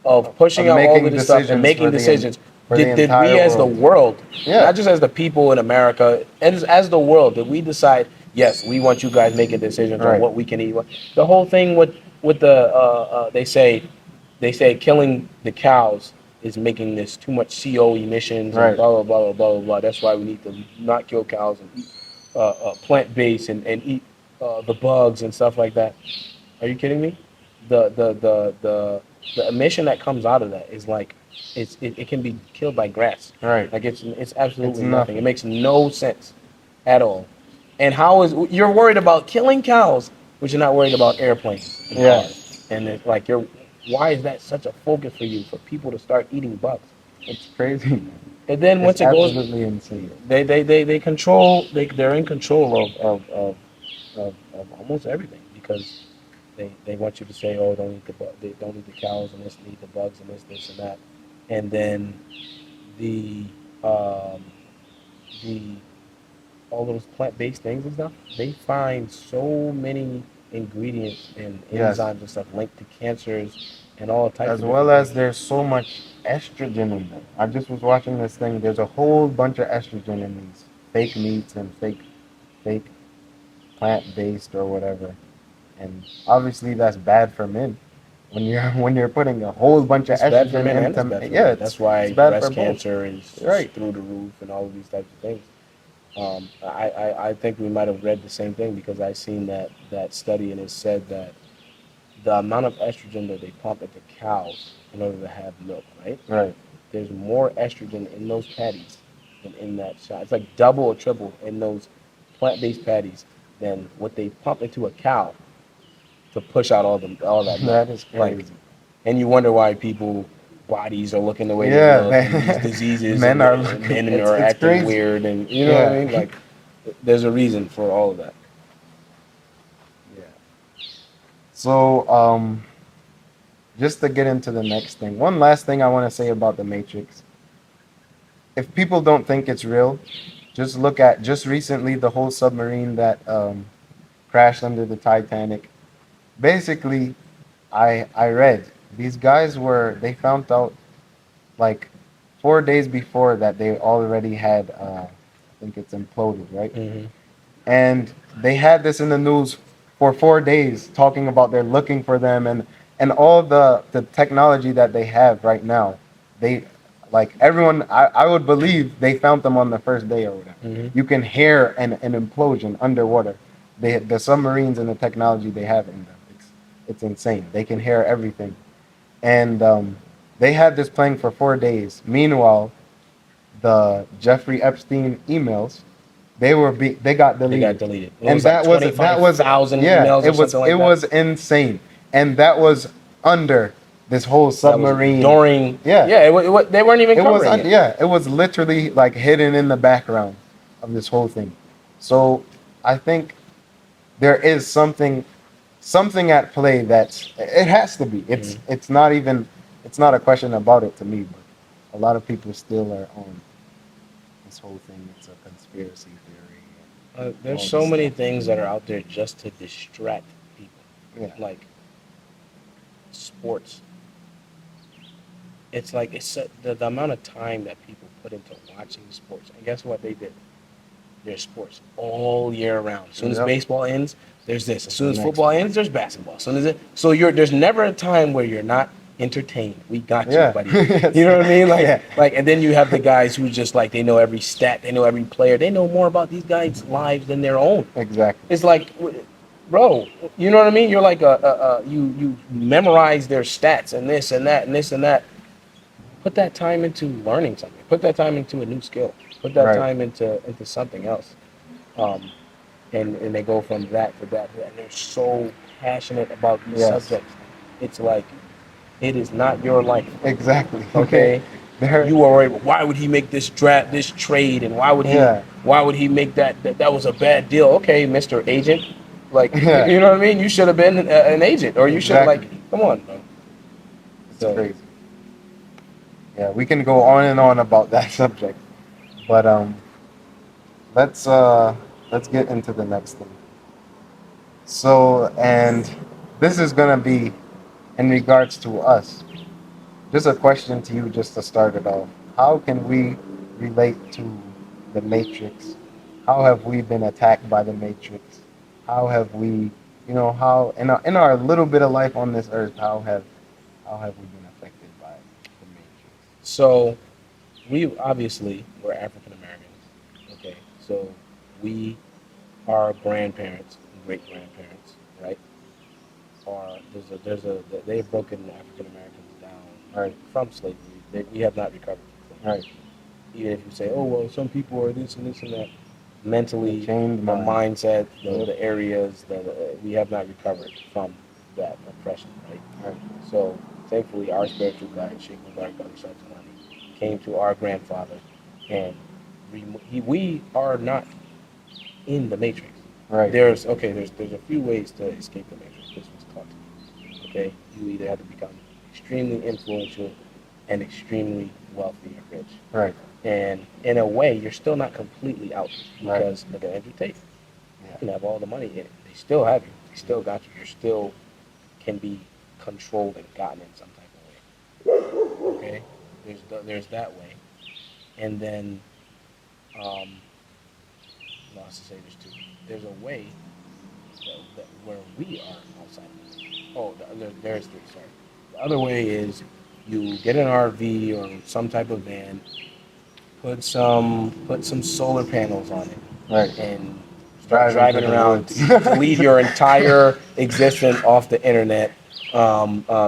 of pushing Of out all making of this stuff and decisions making for the decisions. for the Did we entire as the world. world, Yeah. not just as the people in America, as the world, did we decide, yes, we want you guys making decisions on Right. what we can eat? The whole thing with the they say killing the cows is making this too much CO emissions and Right. blah blah blah blah blah blah blah. That's why we need to not kill cows and eat plant based and eat the bugs and stuff like that. Are you kidding me? The emission that comes out of that is like it can be killed by grass. Right. Like it's absolutely It's nothing. nothing. It makes no sense at all. And how is you're worried about killing cows, but you're not worried about airplanes and Yeah. cars. And it's like why is that such a focus for you for people to start eating bugs? It's crazy. And then once It's it goes, absolutely insane. they control they're in control of almost everything because they want you to say, oh, don't eat they don't eat the cows and this, eat the bugs and this and that, and then the um, the all those plant-based things and stuff, they find so many ingredients and Yes. enzymes and stuff linked to cancers and all types As of well different as there's so much estrogen in them. I just was watching this thing. There's a whole bunch of estrogen in these fake meats and fake plant-based or whatever. And obviously that's bad for men. When you're putting a whole bunch of It's bad for estrogen men and into it's bad for yeah, women. That's why it's bad breast for both. cancer is Right. through the roof and all of these types of things. I think we might have read the same thing because I seen that study and it said that the amount of estrogen that they pump into cows in order to have milk, right? Right. There's more estrogen in those patties than in that shot. It's like double or triple in those plant-based patties than what they pump into a cow to push out all that milk. That is Like, crazy. and you wonder why people bodies are looking the way Yeah, they look, and these diseases, men and, are and looking. men It's are acting crazy. weird, and you know what I Yeah. mean. Like, there's a reason for all of that. Yeah. So, just to get into the next thing, one last thing I want to say about the Matrix. If people don't think it's real, just look at just recently the whole submarine that crashed under the Titanic. Basically, I read these guys they found out like 4 days before that they already had I think it's imploded, right? Mm-hmm. And they had this in the news for 4 days talking about they're looking for them and all the technology that they have right now. They like everyone I would believe they found them on the first day or whatever. Mm-hmm. You can hear an implosion underwater. The submarines and the technology they have in them. It's insane. They can hear everything. And they had this playing for 4 days. Meanwhile, the Jeffrey Epstein emails, they got deleted. They got deleted. It And was that like was 25,000 yeah, emails or it was something like it that. was insane. And that was under this whole That was submarine. during Yeah. they weren't even It was covering it. yeah, it was literally like hidden in the background of this whole thing. So I think there is something at play that's it has to be. It's not even it's not a question about it to me, but a lot of people still are on this whole thing. It's a conspiracy theory. There's all so this many stuff. things that are out there just to distract people. Yeah. Like sports. It's like the amount of time that people put into watching sports. And guess what they did? There's sports all year round. As soon as Yep. baseball ends, there's this. As soon as Next football ends, there's basketball. As soon as there's never a time where you're not entertain. We got you, Yeah. buddy. Yes. You know what I mean? Yeah. And then you have the guys who just like they know every stat, they know every player, they know more about these guys' lives than their own. Exactly. It's like, bro, you know what I mean? You're like you memorize their stats and this and that and this and that. Put that time into learning something. Put that time into a new skill. Put that Right. time into something else. Um, and they go from that to that to that. And they're so passionate about these Yes. subjects. It's like it is not your life. Exactly. Okay, They're, you are worried. Why would he make this draft, this trade, and yeah. why would he make that was a bad deal? Okay, Mister Agent, like Yeah. you know what I mean. You should have been an agent, or you should like, Exactly. come on, bro. It's So crazy. Yeah, we can go on and on about that subject, but let's uh, let's get into the next thing. So, and this is gonna be in regards to us. Just a question to you, just to start it off. How can we relate to the Matrix? How have we been attacked by the Matrix? How have we, how in our little bit of life on this earth, how have we been affected by the Matrix? so we obviously we're African Americans. Okay, so we our grandparents, great grandparents, right? Are there's a they've broken African Americans down Right, from slavery. We have not recovered from slavery. right. Even if you say, oh well, some people are this and that, The mentally, chained the mind. mindset, Yep. the areas that we have not recovered from that oppression, right? Right, So thankfully, our spiritual guide, Sheikh Mubarak Ali Shabzawani, came to our grandfather, and we are not in the matrix. right, There's a few ways to escape the matrix. This was taught to you. Okay, you either have to become extremely influential and extremely wealthy and rich. right. And in a way, you're still not completely out Right. because look at Andrew Tate. You Yeah. can have all the money in it. They still have you. They still got you. You're still can be controlled and gotten in some type of way. Okay, there's that way, and then no, I was to say there's two. There's a way that where we are outside of it. Oh, there's three. Sorry. The other way is you get an RV or some type of van, put some solar panels on it, Right. and start Driving driving through the around. woods. Delete your entire existence off the internet.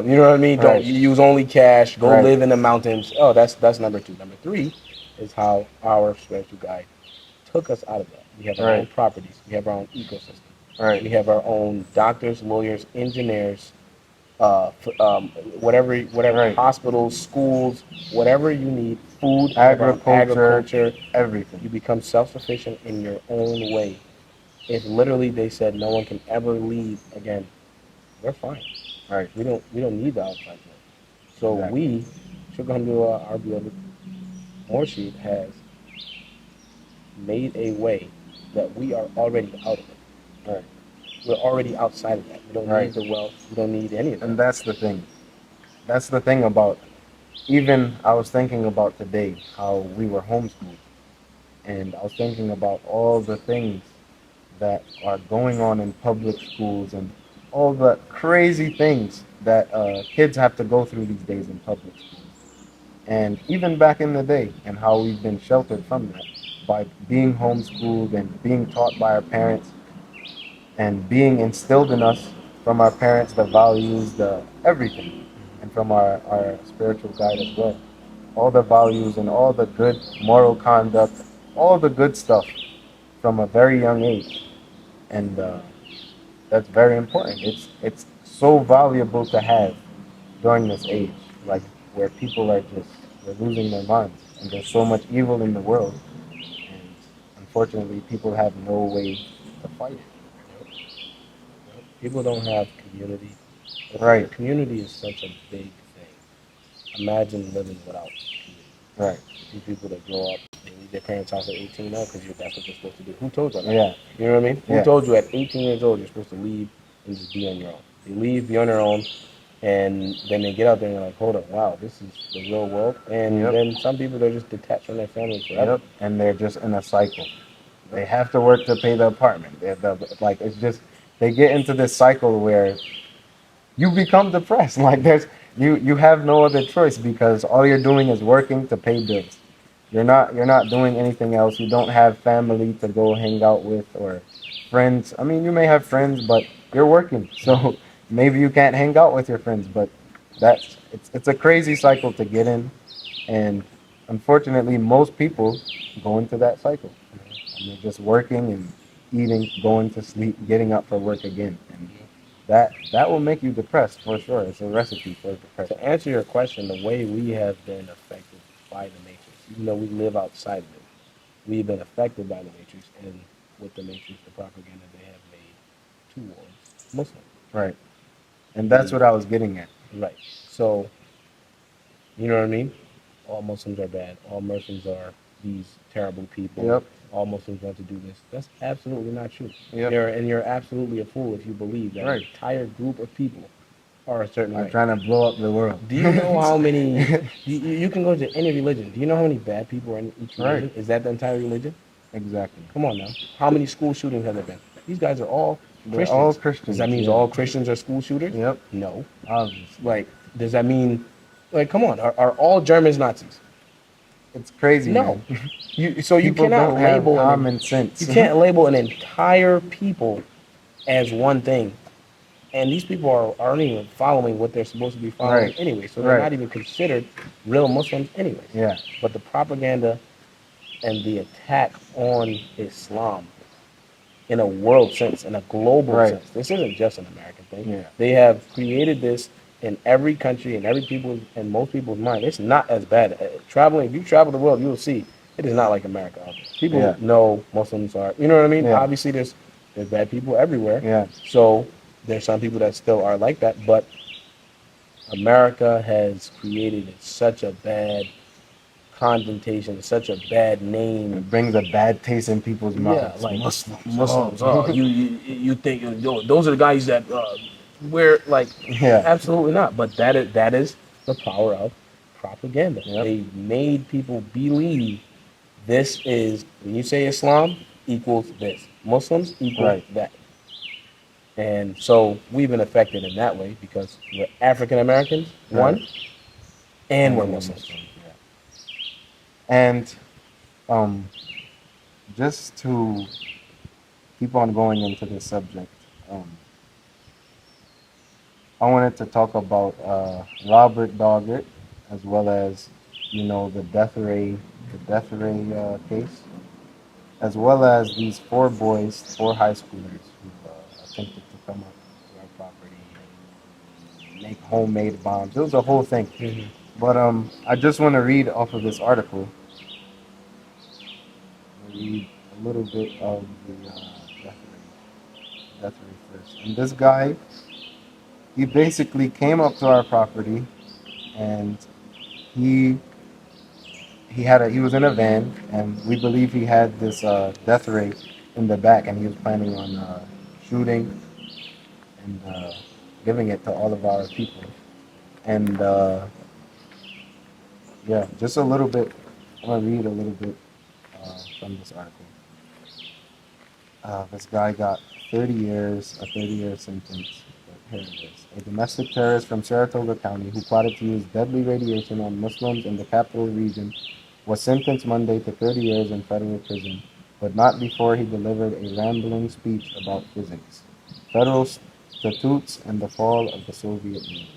You know what I mean? Don't Right. you use only cash. Go Right. live in the mountains. Oh, that's number two. Number three is how our spiritual guide took us out of that. We have our own Right. properties. We have our own ecosystem. Right. We have our own doctors, lawyers, engineers, whatever Right. hospitals, schools, whatever you need, food, Agriculture, agriculture. everything. You become self-sufficient in your own way. If literally they said no one can ever leave again, we're fine. Right. We don't need the outside world. So Exactly. we, should alhamdulillah, our beloved Morshid has made a way that we are already out of it. Right. We're already outside of that. We don't Right. need the wealth. We don't need any of And that. that's the thing. That's the thing about, even I was thinking about today how we were homeschooled, and I was thinking about all the things that are going on in public schools and all the crazy things that kids have to go through these days in public schools. And even back in the day, and how we've been sheltered from that by being homeschooled and being taught by our parents and being instilled in us from our parents the values, the everything, and from our spiritual guide as well. All the values and all the good moral conduct, all the good stuff from a very young age. And that's very important. It's so valuable to have during this age, like where people are just they're losing their minds, and there's so much evil in the world, and unfortunately, people have no way to fight it. People don't have community. Right, Community is such a big thing. Imagine living without community. right, These people that grow up, they leave their parents' house at 18 now because that's what they're supposed to do. Who told you that? yeah, You know what I mean? Who yeah, told you at 18 years old you're supposed to leave and just be on your own? They leave, be on their own, and then they get out there and they're like, hold up, wow, this is the real world. And Yep. then some people, they're just detached from their family forever. yep, and they're just in a cycle. They have to work to pay the apartment. Like it's just they get into this cycle where you become depressed. Like you have no other choice because all you're doing is working to pay bills. You're not doing anything else. You don't have family to go hang out with or friends. I mean, you may have friends, but you're working, so maybe you can't hang out with your friends. But it's a crazy cycle to get in, and unfortunately, most people go into that cycle. And they're just working and eating, going to sleep, getting up for work again, and that will make you depressed for sure. It's a recipe for depression. To answer your question, the way we have been affected by the matrix, even though we live outside of it, we've been affected by the matrix, and with the matrix, the propaganda they have made towards Muslims. Right. And that's what I was getting at. Right. So, you know what I mean? All Muslims are bad. All Muslims are these terrible people. Yep. All Muslims want to do this. That's absolutely not true. Yep. You're absolutely a fool if you believe that an entire group of people are a certain I'm way. trying to blow up the world. Do you know how many? You can go to any religion. Do you know how many bad people are in each religion? Right. Is that the entire religion? Exactly. Come on now. How many school shootings have there been? These guys are all They're Christians. all Christians. Does that mean yeah. all Christians are school shooters? Yep. No. Obviously. Like, does that mean, like, come on, are all Germans Nazis? It's crazy. No. Man. You People cannot don't have label common sense. you can't label an entire people as one thing. And these people aren't even following what they're supposed to be following Right. anyway. So they're Right. not even considered real Muslims anyway. Yeah. But the propaganda and the attack on Islam in a world sense, in a global Right. sense. This isn't just an American thing. Yeah. They have created this in every country, in every people, and most people's mind. It's not as bad. Traveling, if you travel the world, you will see it is not like America. People Yeah. know Muslims are, you know what I mean? Yeah. Obviously, there's bad people everywhere. Yeah. So there's some people that still are like that, but America has created such a bad connotation, such a bad name. It brings a bad taste in people's mouths. Yeah, like Muslims. Muslims. Oh. You think yo, those are the guys that wear like Yeah. absolutely not. But that is the power of propaganda. Yep. They made people believe this is when you say Islam equals this, Muslims equal Right. that. And so we've been affected in that way because we're African Americans, one, Right. and we're Muslims. Yeah. And just to keep on going into this subject, I wanted to talk about Robert Doggett, as well as the death ray case, as well as these four high schoolers who attempted to come up to our property and make homemade bombs. It was a whole thing. Mhm. But I just want to read off of this article. Read a little bit of the death ray first. And this guy, he basically came up to our property, and he he was in a van, and we believe he had this death ray in the back, and he was planning on shooting and giving it to all of our people. And yeah, just a little bit. I'm gonna read a little bit from this article. This guy got 30 years, a 30-year sentence. But here it is. A domestic terrorist from Saratoga County who plotted to use deadly radiation on Muslims in the capital region was sentenced Monday to 30 years in federal prison, but not before he delivered a rambling speech about physics, federal statutes, and the fall of the Soviet Union.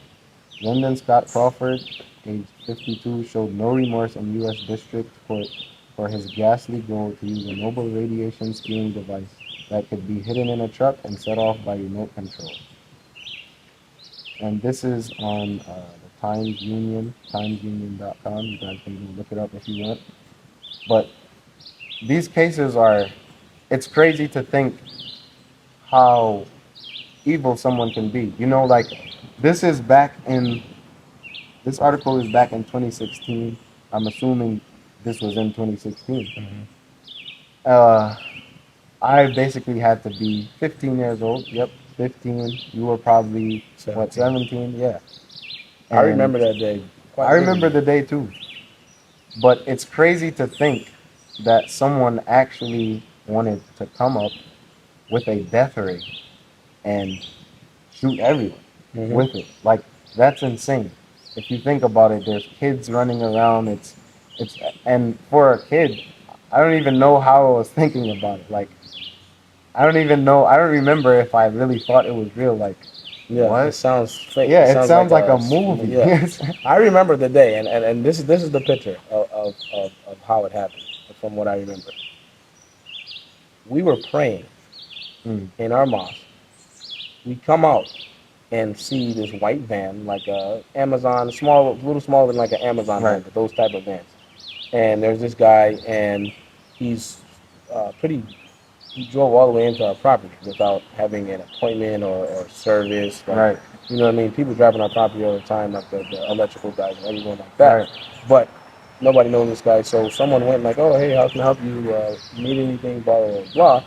Lyndon Scott Crawford, age 52, showed no remorse in U.S. District Court for his ghastly goal to use a mobile radiation skiing device that could be hidden in a truck and set off by remote control. And this is on the Times Union, timesunion.com. You guys can go look it up if you want. But these cases it's crazy to think how evil someone can be. Like, this article is back in 2016. I'm assuming this was in 2016. Mhm. I basically had to be 15 years old. Yep, 15. You were probably, 17? Yeah. I remember that day. I remember the day too. But it's crazy to think that someone actually wanted to come up with a death ray and shoot everyone Mhm. with it. Like, that's insane. if you think about it, there's kids running around. It's and for a kid, I don't even know how I was thinking about it. Like I don't even know. I don't remember if I really thought it was real. Like Yeah, it what? sounds fake. It Yeah, it sounds like sounds like a a movie. yeah. I remember the day, and this is the picture of how it happened from what I remember. We were praying Mm, in our mosque. We come out and see this white van, like a Amazon, small, little smaller than like an Amazon van, right, but those type of vans. And there's this guy, and he's pretty. He drove all the way into our property without having an appointment or service. Like, right, you know what I mean? People driving our property all the time, like the electrical guys and everyone like that. right, But nobody knows this guy, so someone went like, "Oh, hey, how can I help you? Need anything?" Blah blah blah. Blah.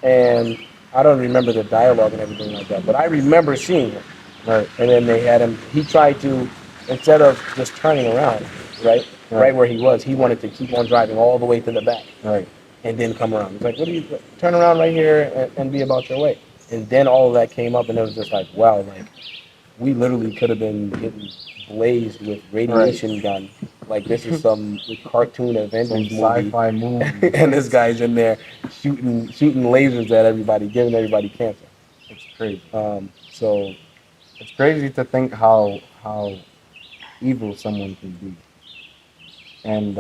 And I don't remember the dialogue and everything like that, but I remember seeing him. right, And then they had him. He tried to, instead of just turning around, right, right, right where he was, he wanted to keep on driving all the way to the back right. and then come around. He's like, "What do you turn around right here and be about your way?" And then all of that came up, and it was just like, wow, like we literally could have been getting blazed with Right. radiation gun. Like this is some cartoon Some Avengers movie, sci-fi movie. and this guy's in there shooting lasers at everybody, giving everybody cancer. It's crazy. So It's crazy to think how evil someone can be, and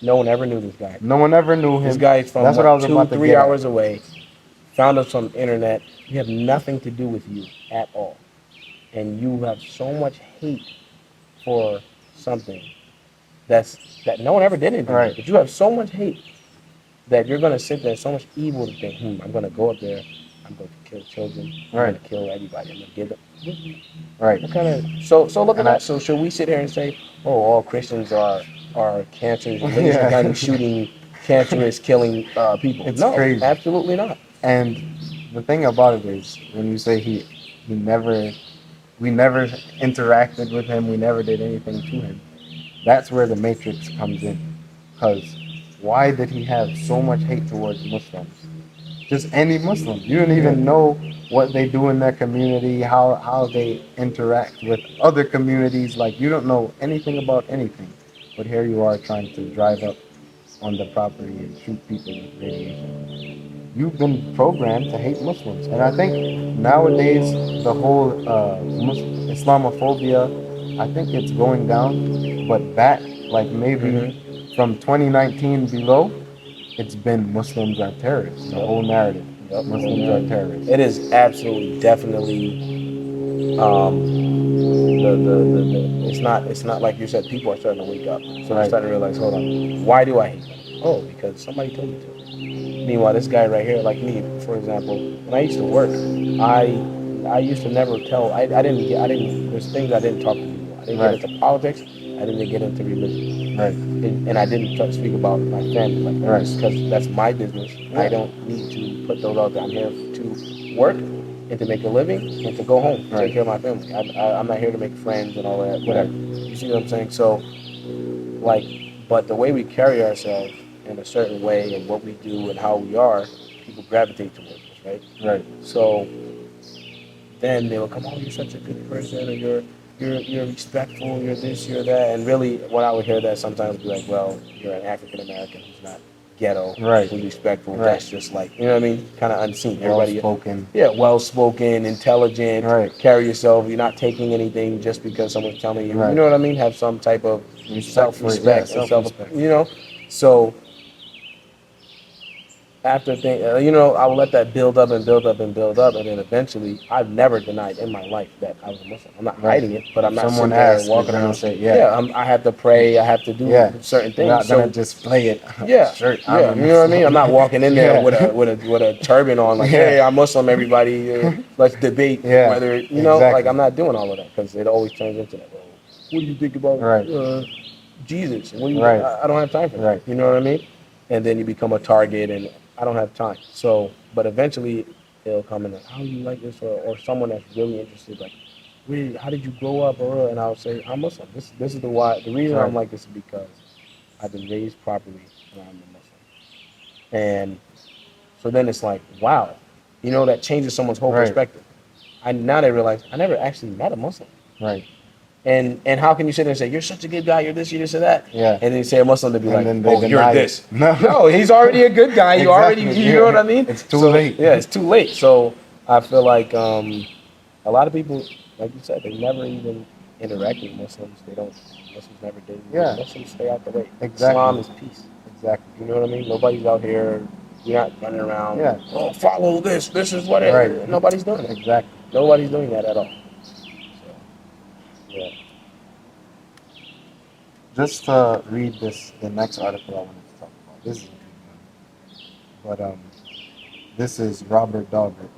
no one ever knew this guy. no one ever knew This him. guy's from That's what I what was two, about to three get at. hours away. Found us on the internet. We have nothing to do with you at all, and you have so much hate for something that no one ever did anything Right, with. But you have so much hate that you're gonna sit there, so much evil to think, I'm gonna go up there, I'm going to kill children, I'm right, gonna kill everybody, I'm gonna give them. right. What kind of so look at And I, that. So should we sit here and say, oh, all Christians are cancerous, laser gun yeah, shooting, cancerous, killing people? it's No, crazy. absolutely not. And the thing about it is, when you say he never, we never interacted with him, we never did anything to him. That's where the Matrix comes in. Because why did he have so much hate towards Muslims? Just any Muslim. You don't Yeah. even know what they do in their community, how they interact with other communities. Like you don't know anything about anything. But here you are trying to drive up on the property and shoot people with radiation. You've been programmed to hate Muslims. And I think nowadays the whole Islamophobia, I think it's going down. But back like maybe Mm-hmm. from 2019 below, it's been Muslims are terrorists. The Yep. whole narrative, Yep. Muslims are terrorists. It is absolutely, definitely. It's not like you said. People are starting to wake up, so they're Right, starting to realize, hold on, why do I hate them? Oh, because somebody told me to. Meanwhile, this guy right here, like me, for example, when I used to work, I used to never tell. I didn't. There's things I didn't talk to people. I didn't get right, into politics. I didn't get into religion, right, and I didn't speak about my family like that, right. because that's my business. I Yeah, don't need to put those out there. I'm here to work and to make a living and to go home, take right, care of my family. I'm not here to make friends and all that, right, whatever. You see what I'm saying? So, like, but the way we carry ourselves in a certain way and what we do and how we are, people gravitate towards us, right? right, So then they will come, oh, you're such a good person, or you're respectful, you're this, you're that. And really, when I would hear that, sometimes be like, well, you're an African American who's not ghetto, right, who's respectful. right. That's just like, you know what I mean? Kind of unseen. Well Everybody, spoken. yeah, well spoken, intelligent, Right, carry yourself. You're not taking anything just because someone's telling you. You right. know what I mean? Have some type of Respect self for it. Yeah, respect and self self, respect. you know? So after I will let that build up and build up and build up, and then eventually, I've never denied in my life that I was a Muslim. I'm not Right. hiding it, but I'm If not someone sitting there asks, you're walking gonna around. say, Yeah, yeah, I have to pray. I have to do yeah. certain You're things. not gonna So just play it. yeah, Shirt. I'm yeah, a you know what I mean. I'm Muslim. not walking in there with Yeah, a turban on, like, yeah, hey, I'm Muslim. Everybody, let's debate yeah. whether like Exactly. I'm not doing all of that, because it always turns into that. Well, what do you think about Right, Jesus? What do you? right, I don't have time for that. right, You know what I mean? And then you become a target, and I don't have time. So, but eventually it'll come in like, how you like this, or someone that's really interested, like, really, how did you grow up, and I'll say, I'm Muslim. This is the reason I'm right, like this is because I've been raised properly around the Muslim. And so then it's like, wow, that changes someone's whole right, perspective. Now they realize I never actually met a Muslim. right. And how can you sit there and say you're such a good guy, you're this, you're this, or that? Yeah. And then you say a Muslim to be And like, then they oh, you're deny it. this. No. No, he's already a good guy. You already, Exactly, you yeah. know what I mean? It's too So, late. Yeah, it's too late. So I feel like a lot of people, like you said, they never even interact with Muslims. Muslims never did. Yeah. Muslims stay out the way. Exactly. Islam is peace. Exactly. You know what I mean? Nobody's out here. You're not running around. Yeah. Oh, follow this. This is what it. Right. Nobody's doing it. Exactly. Nobody's doing that at all. So, yeah. Just to read the next article I wanted to talk about. This is a good one. But this is Robert Daugherty.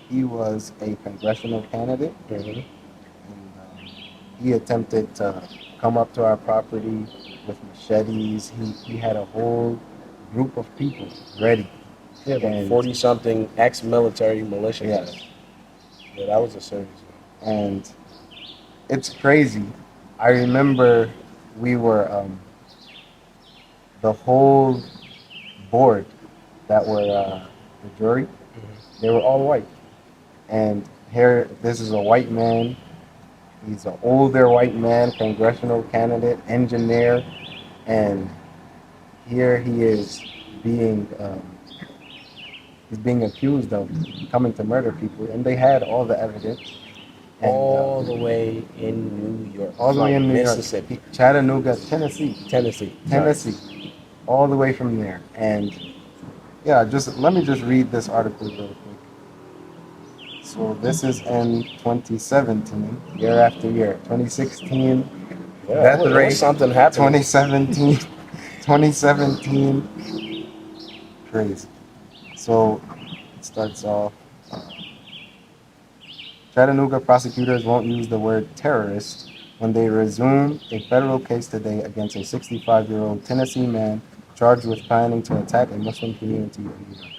He was a congressional candidate, Mm-hmm. and he attempted to come up to our property with machetes. He had a whole group of people ready. Yeah, like And- 40-something ex-military militia Yes. guys. Yeah, that was a serious one. And it's crazy. I remember we were the whole board that were the jury. Mm-hmm. They were all white, and here this is a white man. He's an older white man, congressional candidate, engineer, and here he is being he's being accused of coming to murder people, and they had all the evidence. And, All the way in New York. all the way in New Mississippi. York, Chattanooga, Tennessee, Tennessee. Tennessee, all the way from there. And yeah, just let me just read this article real quick. So this is in 2017, year after year. 2016, Yeah, death there was rate. something happened. 2017, 2017, crazy. So it starts off. Chattanooga prosecutors won't use the word terrorist when they resume a federal case today against a 65-year-old Tennessee man charged with planning to attack a Muslim community in New York.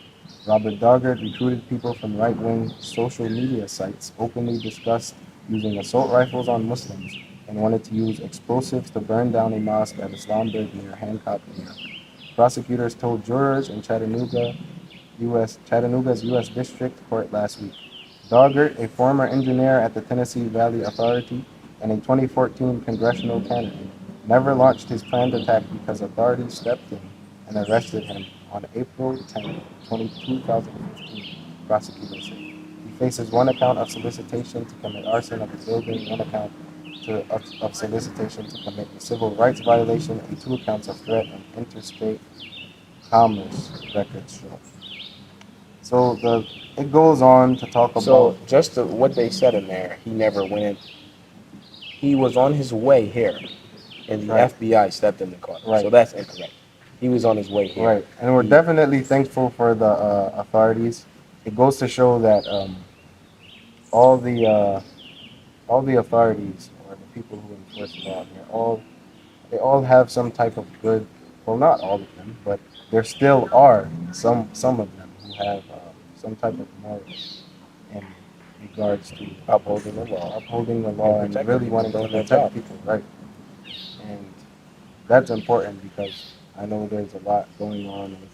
Robert Daugherty recruited people from right-wing social media sites, openly discussed using assault rifles on Muslims, and wanted to use explosives to burn down a mosque at Islamburg near Hancock, New York. Prosecutors told jurors in Chattanooga's U.S. District Court last week. Daugherty, a former engineer at the Tennessee Valley Authority and a 2014 congressional candidate, never launched his planned attack because authorities stepped in and arrested him on April 10, 2015, prosecutors said. He faces one account of solicitation to commit arson of a building, one account of solicitation to commit a civil rights violation, and 2 accounts of threat and interstate commerce, records show. So it goes on to talk about. So just what they said in there, he never went in. He was on his way here, and the Right. FBI stepped in the car. Right. So that's incorrect. He was on his way here. Right, and we're definitely thankful for the authorities. It goes to show that all the authorities or the people who enforce law, they all have some type of good. Well, not all of them, but there still are some of them who have some type of morals in regards to Upholding the law. and protecting really people wanting to doing their protect job. people, right? And that's important because I know there's a lot going on with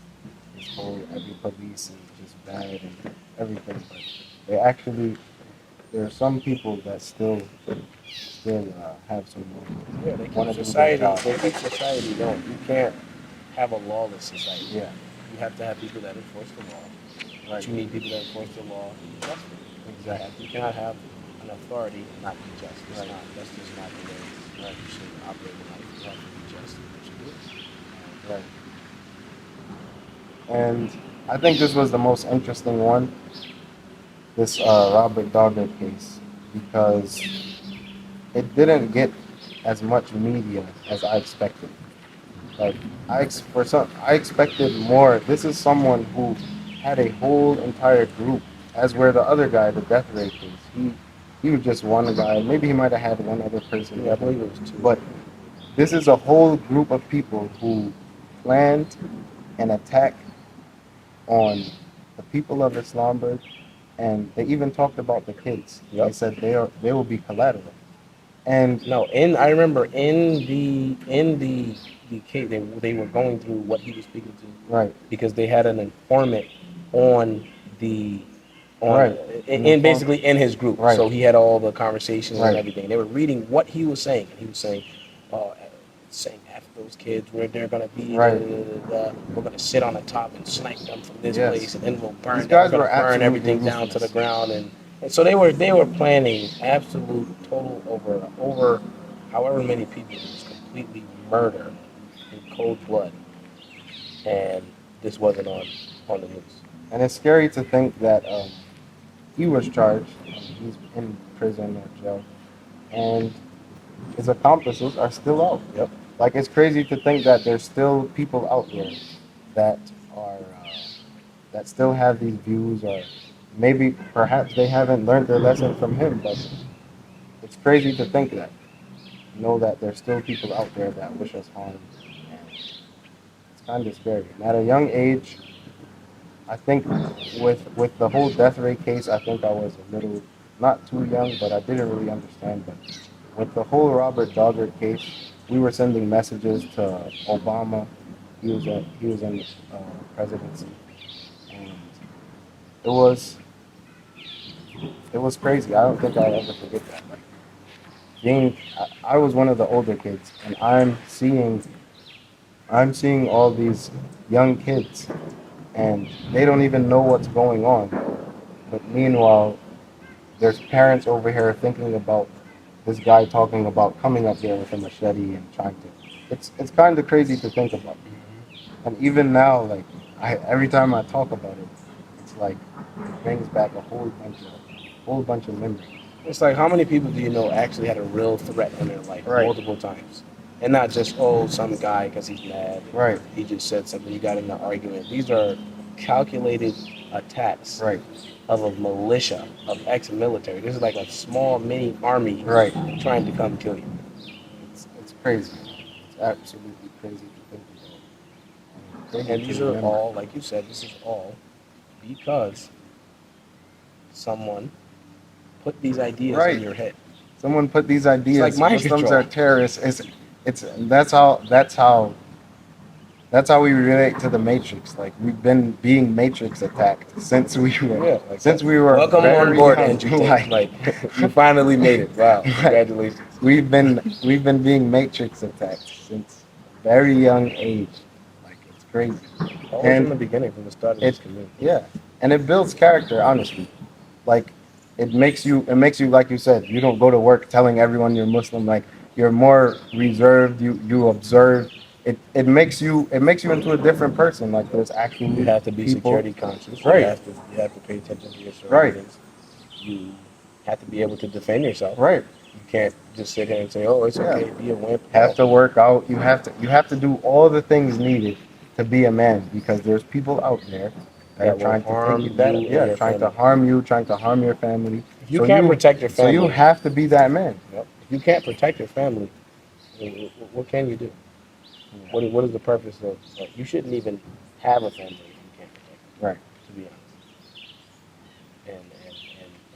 this whole every police is just bad and everything, but there are some people that still have some morals. Yeah, they Wanna keep do their society. job. They keep society going. You can't have a lawless society. Yeah, You have to have people that enforce the law. right. You need people that enforce the law justly. Exactly. You cannot have an authority and not be just. It's Right. not. That's just not the way you should operate in life. You have to be just in what you do. Right. And I think this was the most interesting one, this Robert Daugherty case, because it didn't get as much media as I expected. Like I expected more. This is someone who had a whole entire group, as where the other guy, the death rate case, he was just one guy. Maybe he might have had one other person. Yeah, I believe it was 2. But this is a whole group of people who planned an attack on the people of Islamburg, and they even talked about the kids. Yep. They said they will be collateral. And No, I remember in the case they were going through what he was speaking to right, because they had an informant on the on Right. In the in phone. basically in his group. Right. So he had all the conversations and Right. everything. They were reading what he was saying, and he was saying, "Oh, saying after those kids, where they're gonna be, Right. we're gonna sit on the top and snipe them from this Yes. place, and then we'll These burn them. We're guys were gonna burn absolutely everything down to the ruthless. ground." And so they were planning absolute total over however many people. It was completely murder in cold blood, and this wasn't on the news. And it's scary to think that he was charged. He's in prison or jail, and his accomplices are still out. Yep. Like it's crazy to think that there's still people out there that are that still have these views, or maybe perhaps they haven't learned their lesson from him. But it's crazy to think that know that there's still people out there that wish us harm, and it's kind of scary. And at a young age, I think with the whole death rate case, I think I was a little not too young, but I didn't really understand. But with the whole Robert Dogger case, we were sending messages to Obama. He was in presidency, and it was it was crazy. I don't think I'll ever forget that. Like I was one of the older kids, and I'm seeing all these young kids, and they don't even know what's going on. But meanwhile, there's parents over here thinking about this guy talking about coming up there with a machete and trying to. It's kind of crazy to think about. And even now, like every time I talk about it, it's like it brings back a whole bunch of memories. It's like, how many people do you know actually had a real threat in their life Right. multiple times? And not just, oh, some guy because he's mad. Right. He just said something, you got in an argument. These are calculated attacks Right. of a militia, of ex-military. This is like a small mini army Right. trying to come kill you. It's crazy. It's absolutely crazy to think about. Crazy And to these are remember. all, like you said, this is all because someone put these ideas Right. in your head. Someone put these ideas. It's like mind Muslims control. are terrorists. It's that's how we relate to the Matrix. Like we've been being Matrix attacked since we were Yeah, like since we were welcome on very board, young. Andrew Tate. Like you finally made it. Wow, congratulations. we've been being Matrix attacked since a very young age. Like it's crazy. Always And from the beginning, from the start of this community. Yeah, and it builds character. Honestly, like it makes you like you said. You don't go to work telling everyone you're Muslim. Like you're more reserved. You observe. It makes you into a different person. Like there's actually You have to be people. security conscious. Right. You have to pay attention to your Right. surroundings. You have to be able to defend yourself. Right. You can't just sit here and say, "Oh, it's Yeah. okay, be a wimp." Have to work out. You have to do all the things needed to be a man because there's people out there that are will trying to harm take you down. you and Yeah, your trying to family. harm you, trying to harm your family. If you can't protect your So you family, have to be that man. Yep. If you can't protect your family, what can you do? What is the purpose of? You shouldn't even have a family if you can't protect it. Right. To be honest,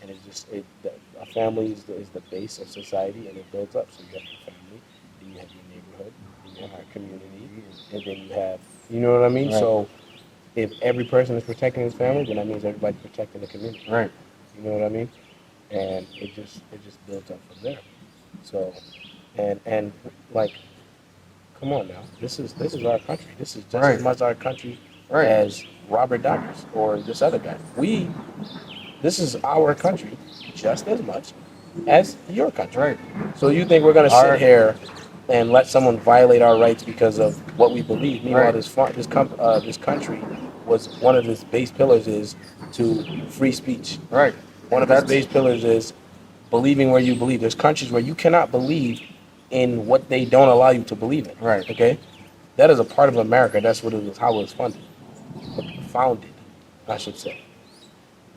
and it's just a family is the base of society, and it builds up. So you have your family, then you have your neighborhood, then you have your community, and then you have, you know what I mean? Right. So if every person is protecting his family, then that means everybody's protecting the community. Right. You know what I mean? And it just builds up from there. So, and like, come on now, this is our country. This is just Right. as much our country Right. as Robert Dodgers or this other guy. This is our country just as much as your country. Right. So you think we're gonna sit here and let someone violate our rights because of what we believe? Meanwhile, Right. this country was one of its base pillars is to free speech. Right. One of its base pillars is believing where you believe. There's countries where you cannot believe in what they don't allow you to believe in. Right. Okay? That is a part of America. That's what it was, how it was founded, I should say.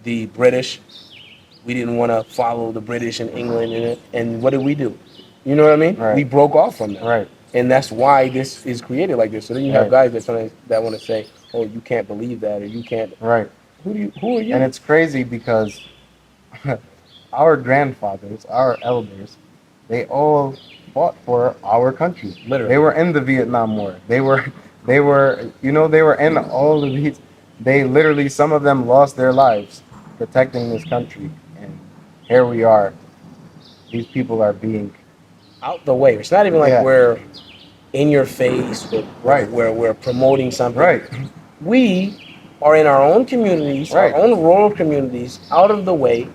The British, we didn't want to follow the British and England in it. And what did we do? You know what I mean? Right. We broke off from them. Right. And that's why this is created like this. So then you have Right. guys that want to say, oh, you can't believe that, or you can't. Right. Who are you? And it's crazy because our grandfathers, our elders, they all fought for our country. Literally. They were in the Vietnam War. They were they were in all of these. They literally, some of them lost their lives protecting this country, and here we are. These people are being, Out the way. It's not even like yeah, we're in your face, right, where we're promoting something. right, We are in our own communities, our right, own rural communities, out of the way.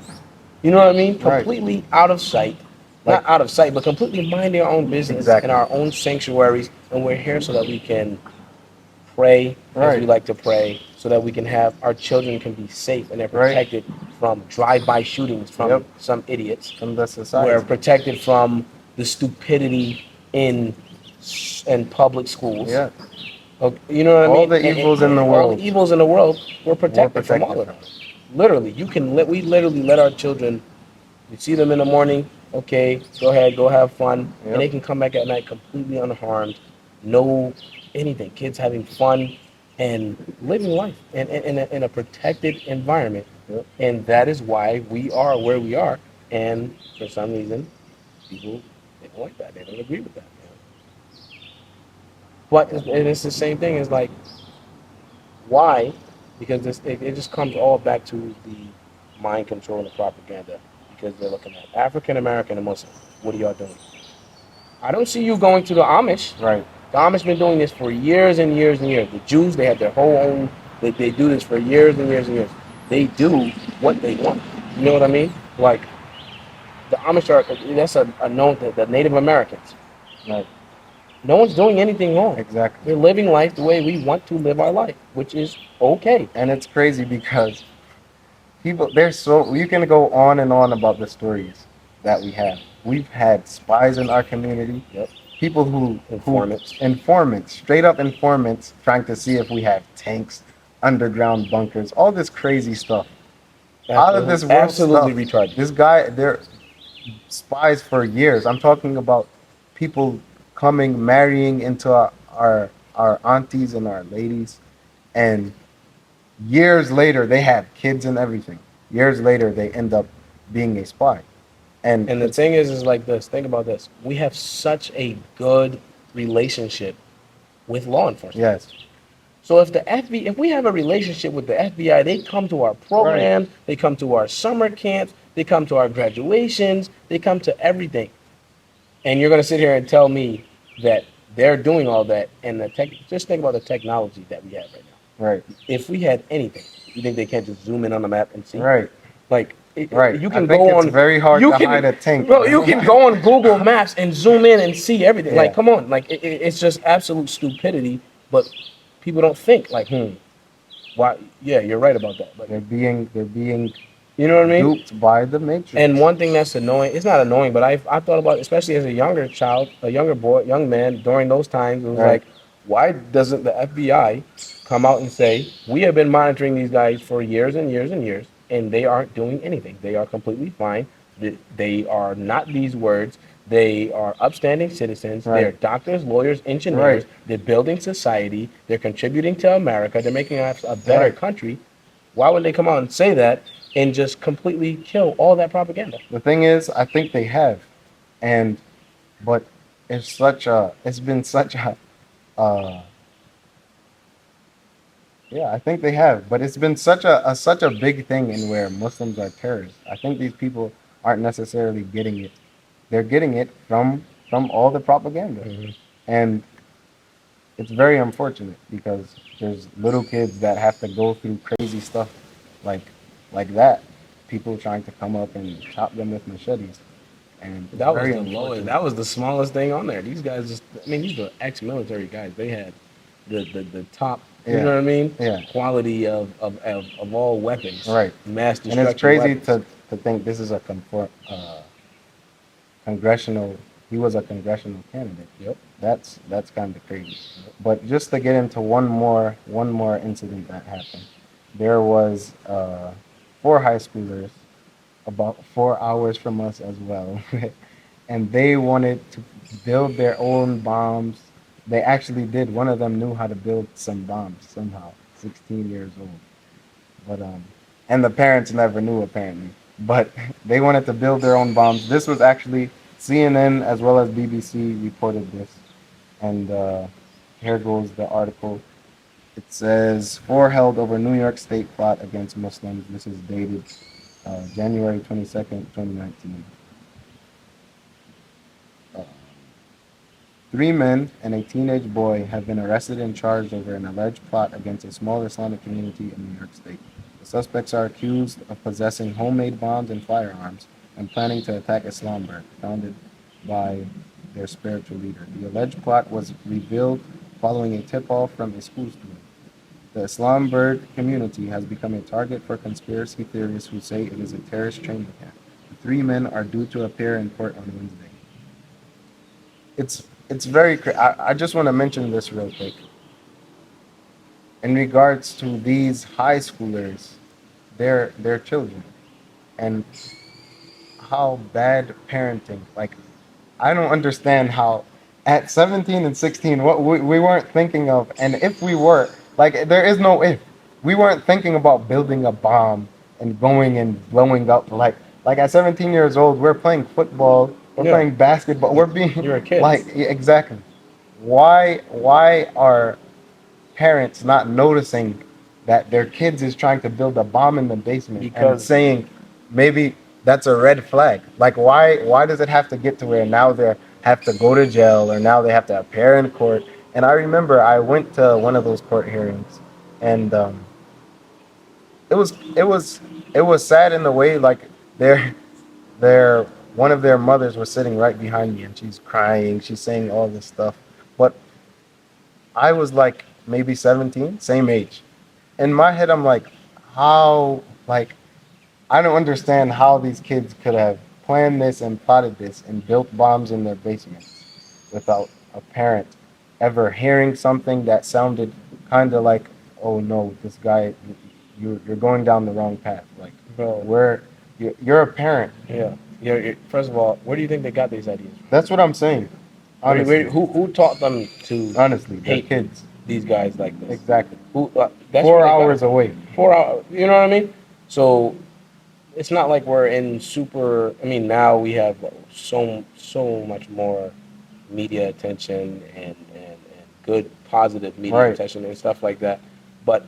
You know what I mean? right. Completely out of sight. Like Not out of sight, but completely minding our own business in exactly, our own sanctuaries. And we're here so that we can pray as we right, like to pray, so that we can have our children can be safe and they're right. protected from drive-by shootings from Yep, some idiots. from the We're society. protected from the stupidity in public schools. Yeah, Okay, you know what I all mean? the evils in the All the world, evils in the world, we're we're protected from all protected of from that. it. Literally, we literally let our children. We see them in the morning. Okay, go ahead, go have fun, and Yep, they can come back at night completely unharmed. No anything. Kids having fun and living life in a protected environment, yep. and that is why we are where we are. And for some reason, people they don't like that. They don't agree with that. But it's the same thing. It's like why? Because it just comes all back to the mind control and the propaganda. Because they're looking at African American and Muslim. What are y'all doing? I don't see you going to the Amish. Right, The Amish been doing this for years and years and years. The Jews, they have their whole own. They do this for years and years and years. They do what they want. You know what I mean? Like the Amish are. That's a known. The Native Americans. right, No one's doing anything wrong. exactly. They're living life the way we want to live our life, which is okay. And it's crazy because people, there's so you can go on and on about the stories that we have. We've had spies in our community, Yep. people who Informants. informants, straight up informants, trying to see if we have tanks, underground bunkers, all this crazy stuff, out of this world Absolutely stuff. retarded. This guy, they're spies for years. I'm talking about people coming, marrying into our aunties and our ladies, and years later they have kids and everything. Years later they end up being a spy, and And the thing is like this. Think about this. We have such a good relationship with law enforcement. yes, So if the FBI, if we have a relationship with the FBI, they come to our right, programs, they come to our summer camps, they come to our graduations, they come to everything. And you're going to sit here and tell me that they're doing all that, and just think about the technology that we have right now. right, If we had anything, you think they can't just zoom in on the map and see? right, Like right. you I can think go it's on, very hard you to hide a can, tank. bro, you can go on Google Maps and zoom in and see everything. Like, Yeah, come on, like it's just absolute stupidity. But people don't think like, why? Yeah, you're right about that. But they're being you know what I mean? duped by the Matrix. And one thing that's annoying, it's not annoying, but I thought about, especially as a younger child, a younger boy, young man, during those times, it was Right, like, why doesn't the FBI come out and say, we have been monitoring these guys for years and years and years, and they aren't doing anything. They are completely fine. They are not these words. They are upstanding citizens. They're right, doctors, lawyers, engineers. right, They're building society. They're contributing to America. They're making us a better right. country. Why would they come out and say that and just completely kill all that propaganda? The thing is, I think they have, and but it's been such a uh, yeah, I think they have, but it's been such a big thing in where Muslims are terrorists. I think these people aren't necessarily getting it. They're getting it from all the propaganda, Mm-hmm. and it's very unfortunate because there's little kids that have to go through crazy stuff like like that. People trying to come up and chop them with machetes, and it's That was very the lowest. unfortunate. That was the smallest thing on there. These guys just, I mean, these were ex-military guys. They had the top, you know Yeah, what I mean? yeah, Quality of all weapons, right. mass And it's destruction crazy weapons. to think this is a congressional. He was a congressional candidate. Yep. That's kind of crazy. But just to get into one more incident that happened, there was four high schoolers about 4 hours from us as well, and they wanted to build their own bombs. They actually did. One of them knew how to build some bombs somehow. 16 years old, but and the parents never knew apparently. But they wanted to build their own bombs. This was actually CNN as well as BBC reported this, and here goes the article. It says 4 held over New York State plot against Muslims. This is dated January 22nd, 2019. Uh, 3 men and a teenage boy have been arrested and charged over an alleged plot against a small Islamic community in New York State. The suspects are accused of possessing homemade bombs and firearms and planning to attack Islamabad, founded by their spiritual leader. The alleged plot was revealed following a tip-off from a school student. The Islamabad community has become a target for conspiracy theorists who say it is a terrorist training camp. The 3 men are due to appear in court on Wednesday. It's very. I just want to mention this real quick in regards to these high schoolers, their children, and how bad parenting. Like, I don't understand how at 17 and 16 what we weren't thinking of, and if we were, like, there is no if. We weren't thinking about building a bomb and going and blowing up like at 17 years old we're playing football, we're Yeah. playing basketball, we're being You're a kid. like, yeah, exactly. Why are parents not noticing that their kids is trying to build a bomb in the basement and Because- saying maybe that's a red flag? Like, why does it have to get to where now they have to go to jail or now they have to appear in court? And I remember I went to one of those court hearings, and it was sad in the way, like, their one of their mothers was sitting right behind me and she's crying, she's saying all this stuff, but I was like maybe 17, same age. In my head, I'm like, how, like, I don't understand how these kids could have planned this and plotted this and built bombs in their basements without a parent ever hearing something that sounded kind of like, oh no, this guy, you're going down the wrong path. Like, Bro. you're a parent. Yeah. First of all, where do you think they got these ideas from? That's what I'm saying. Honestly, Who taught them to honestly, they're hate kids. these guys like this? Exactly. That's 4 where they got hours it from. away. 4 hours. You know what I mean? So it's not like we're in super. I mean, now we have so much more media attention and good positive media Right. attention and stuff like that. But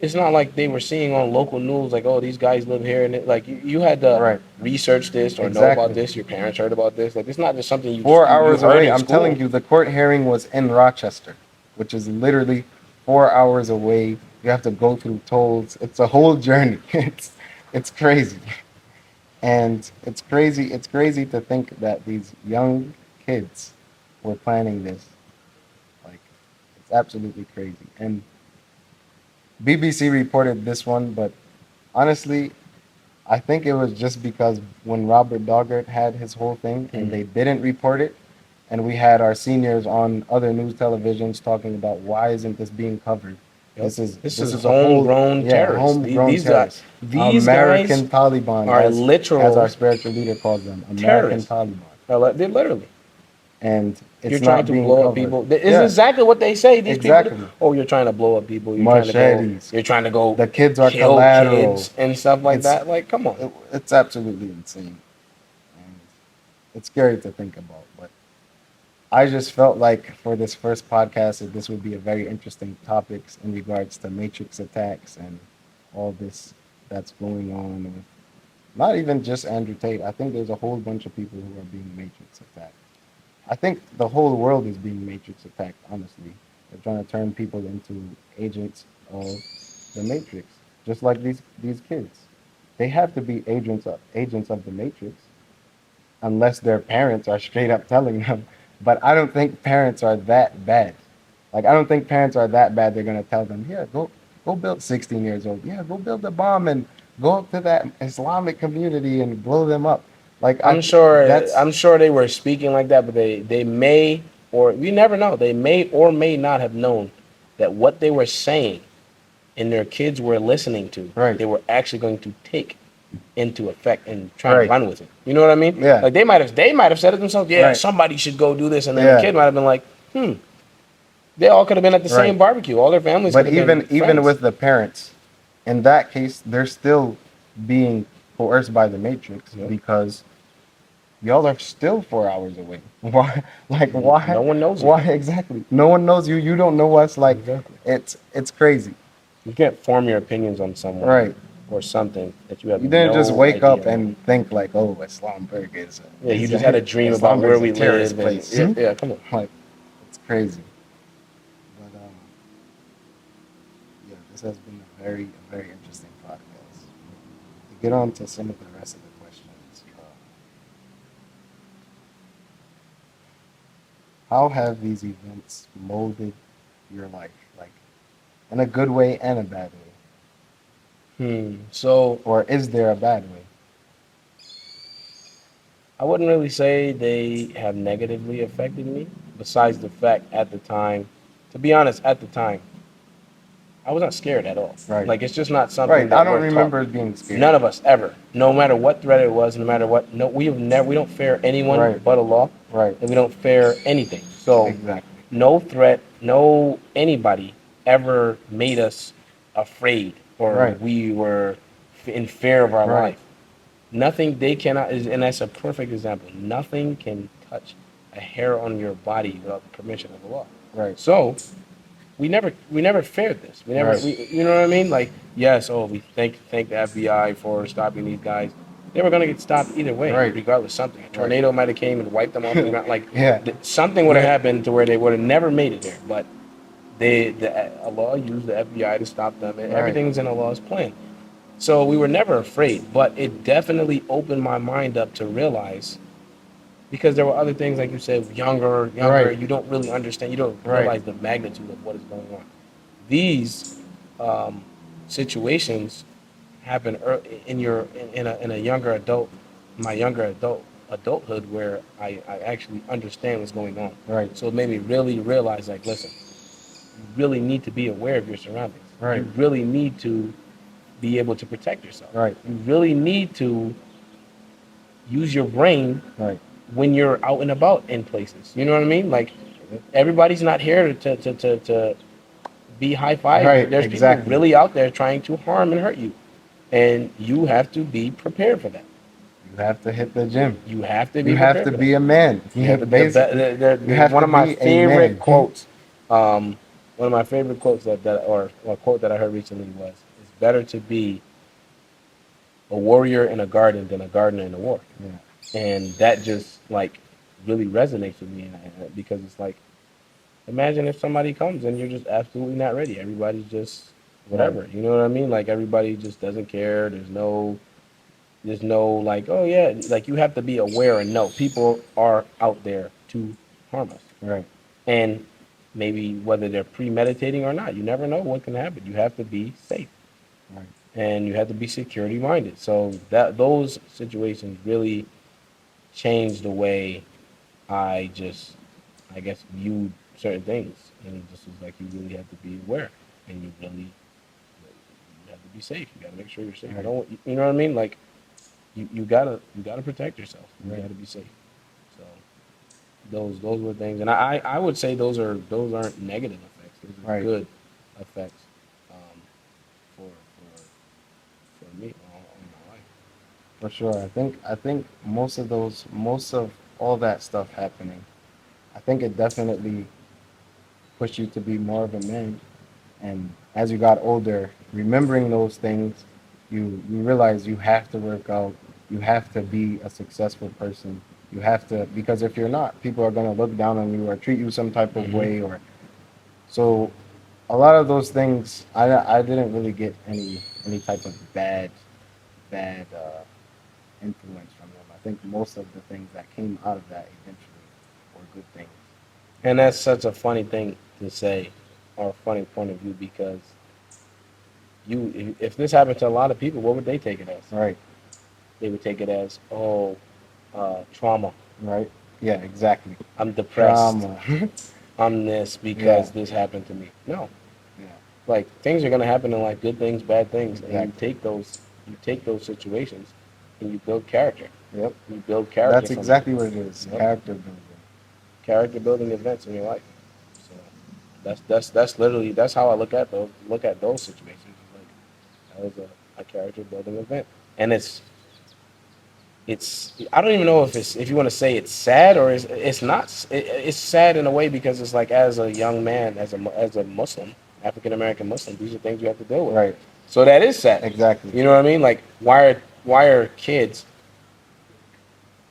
it's not like they were seeing on local news like, oh, these guys live here, and like you had to Right. research this or know Exactly. about this. Your parents heard about this. Like, it's not just something you 4 you hours heard away. in I'm school. telling you, the court hearing was in Rochester, which is literally 4 hours away. You have to go through tolls. It's a whole journey. It's crazy, and it's crazy. It's crazy to think that these young kids were planning this. Like, it's absolutely crazy. And BBC reported this one, but honestly, I think it was just because when Robert Doggett had his whole thing and they didn't report it, and we had our seniors on other news televisions talking about why isn't this being covered? Yep. This is is a whole homegrown terrorists. homegrown These terrorists. These American guys Taliban, are as literal our spiritual leader calls them, American terrorists. Taliban, They literally. and it's You're not trying to being blow up covered. people. It's Yeah. exactly what they say. These Exactly. people. Oh, you're trying to blow up people. You're Machetes. trying to go. The kids are kill collateral. kids and stuff like It's- that. Like, come on. It's absolutely insane. And it's scary to think about, but I just felt like for this first podcast that this would be a very interesting topics in regards to matrix attacks and all this that's going on with not even just Andrew Tate. I think there's a whole bunch of people who are being matrix attacked. I think the whole world is being matrix attacked, honestly. They're trying to turn people into agents of the matrix, just like these kids. They have to be agents of the matrix unless their parents are straight up telling them. But I don't think parents are that bad. Like, I don't think parents are that bad. They're gonna tell them, yeah, go build 16 years old. Yeah, go build a bomb and go up to that Islamic community and blow them up. Like, I'm sure they were speaking like that, but they may, or you never know. They may or may not have known that what they were saying and their kids were listening to, Right. they were actually going to take into effect and try Right. to run with it. You know what I mean? Yeah. Like, they might have said it themselves. Yeah, Right. somebody should go do this, and then Yeah. the kid might have been like, They all could have been at the Right. same barbecue. All their families. But could have been even friends. with the parents, in that case, they're still being coerced by the matrix Yep. because y'all are still 4 hours away. Why? Like No why? one knows you. Why exactly? No one knows you. You don't know us. Like Exactly. it's crazy. You can't form your opinions on someone Right. or something that you have You didn't just no wake up idea about. and think like, oh, Islamburg Yeah, you just had a dream about where Islamburg's a we terrorist live, and place. yeah, yeah, come on. Like it's crazy. But yeah, this has been a very interesting podcast. To get on to some of the rest of the questions, how have these events molded your life, like in a good way and a bad way, So or is there a bad way? I wouldn't really say they have negatively affected me, besides the fact at the time, to be honest, at the time, I was not scared at all. Right. Like, it's just not something Right. I that don't we're taught. remember being scared. None of us ever, no matter what threat it was, no matter what, no, we don't fear anyone Right. but Allah, Right. and we don't fear anything. So, Exactly. no threat, no anybody ever made us afraid or Right. we were in fear of our Right. life. Nothing they cannot, and that's a perfect example. Nothing can touch a hair on your body without the permission of Allah. Right. So we never feared this. Right. You know what I mean? Like, yes, oh, we thank the FBI for stopping these guys. They were gonna get stopped either way, Right. regardless. Something, a Right. tornado might have came and wiped them off the ground. Like, Yeah. something would have Yeah. happened to where they would have never made it there. But Allah used the FBI to stop them, and Right. everything's in Allah's plan. So we were never afraid, but it definitely opened my mind up to realize, because there were other things, like you said, younger, Right. you don't really understand, you don't Right. realize the magnitude of what is going on. These um, situations happen in a younger adult, my younger adulthood, where I actually understand what's going on. Right. So it made me really realize, like, listen, you really need to be aware of your surroundings. Right. You really need to be able to protect yourself. Right. You really need to use your brain Right. when you're out and about in places. You know what I mean? Like, everybody's not here to be high five. Right. There's Exactly. people really out there trying to harm and hurt you, and you have to be prepared for that. You have to hit the gym. You have to be. You have to be a man. You have to, Basically, you have one to of my be a favorite man. quotes. One of my favorite quotes or a quote that I heard recently was, "It's better to be a warrior in a garden than a gardener in a war." Yeah. And that just, like, really resonates with me, because it's like, imagine if somebody comes and you're just absolutely not ready. Everybody's just whatever. Right. You know what I mean? Like, everybody just doesn't care. There's no like, oh yeah, like, you have to be aware and know people are out there to harm us. Right. And maybe whether they're premeditating or not, you never know what can happen. You have to be safe. Right. And you have to be security minded. So that those situations really changed the way I guess, viewed certain things. And it just was like, you really have to be aware, and you have to be safe. You got to make sure you're safe. Right. You know what I mean? Like, you gotta protect yourself. You Right. gotta be safe. So those were things, and I would say those aren't negative effects. Those are Right. good effects, for me on my life. For sure. I think most of all that stuff happening, I think it definitely pushed you to be more of a man. And as you got older, remembering those things, you realize you have to work out. You have to be a successful person. You have to, because if you're not, people are gonna look down on you or treat you some type of way. Or so, a lot of those things, I didn't really get any type of bad influence from them. I think most of the things that came out of that eventually were good things. And that's such a funny thing to say, or a funny point of view, because if this happened to a lot of people, what would they take it as? Right. They would take it as, oh, trauma. Right. Yeah. Exactly. I'm depressed. Drama. I'm this because Yeah. this happened to me. No, Yeah. like, things are gonna happen in life, good things, bad things, and Exactly. you take those situations, and you build character. Yep. You build character. That's from exactly what it is. Yep. Character building. character building events in your life. So that's literally, that's how I look at those situations. It's like, that was a character building event, and it's it's I don't even know if you want to say it's sad or it's not. It's sad in a way because it's like as a young man, as a Muslim, African American Muslim, these are things you have to deal with. Right. So that is sad. Exactly. You know what I mean? Like why are kids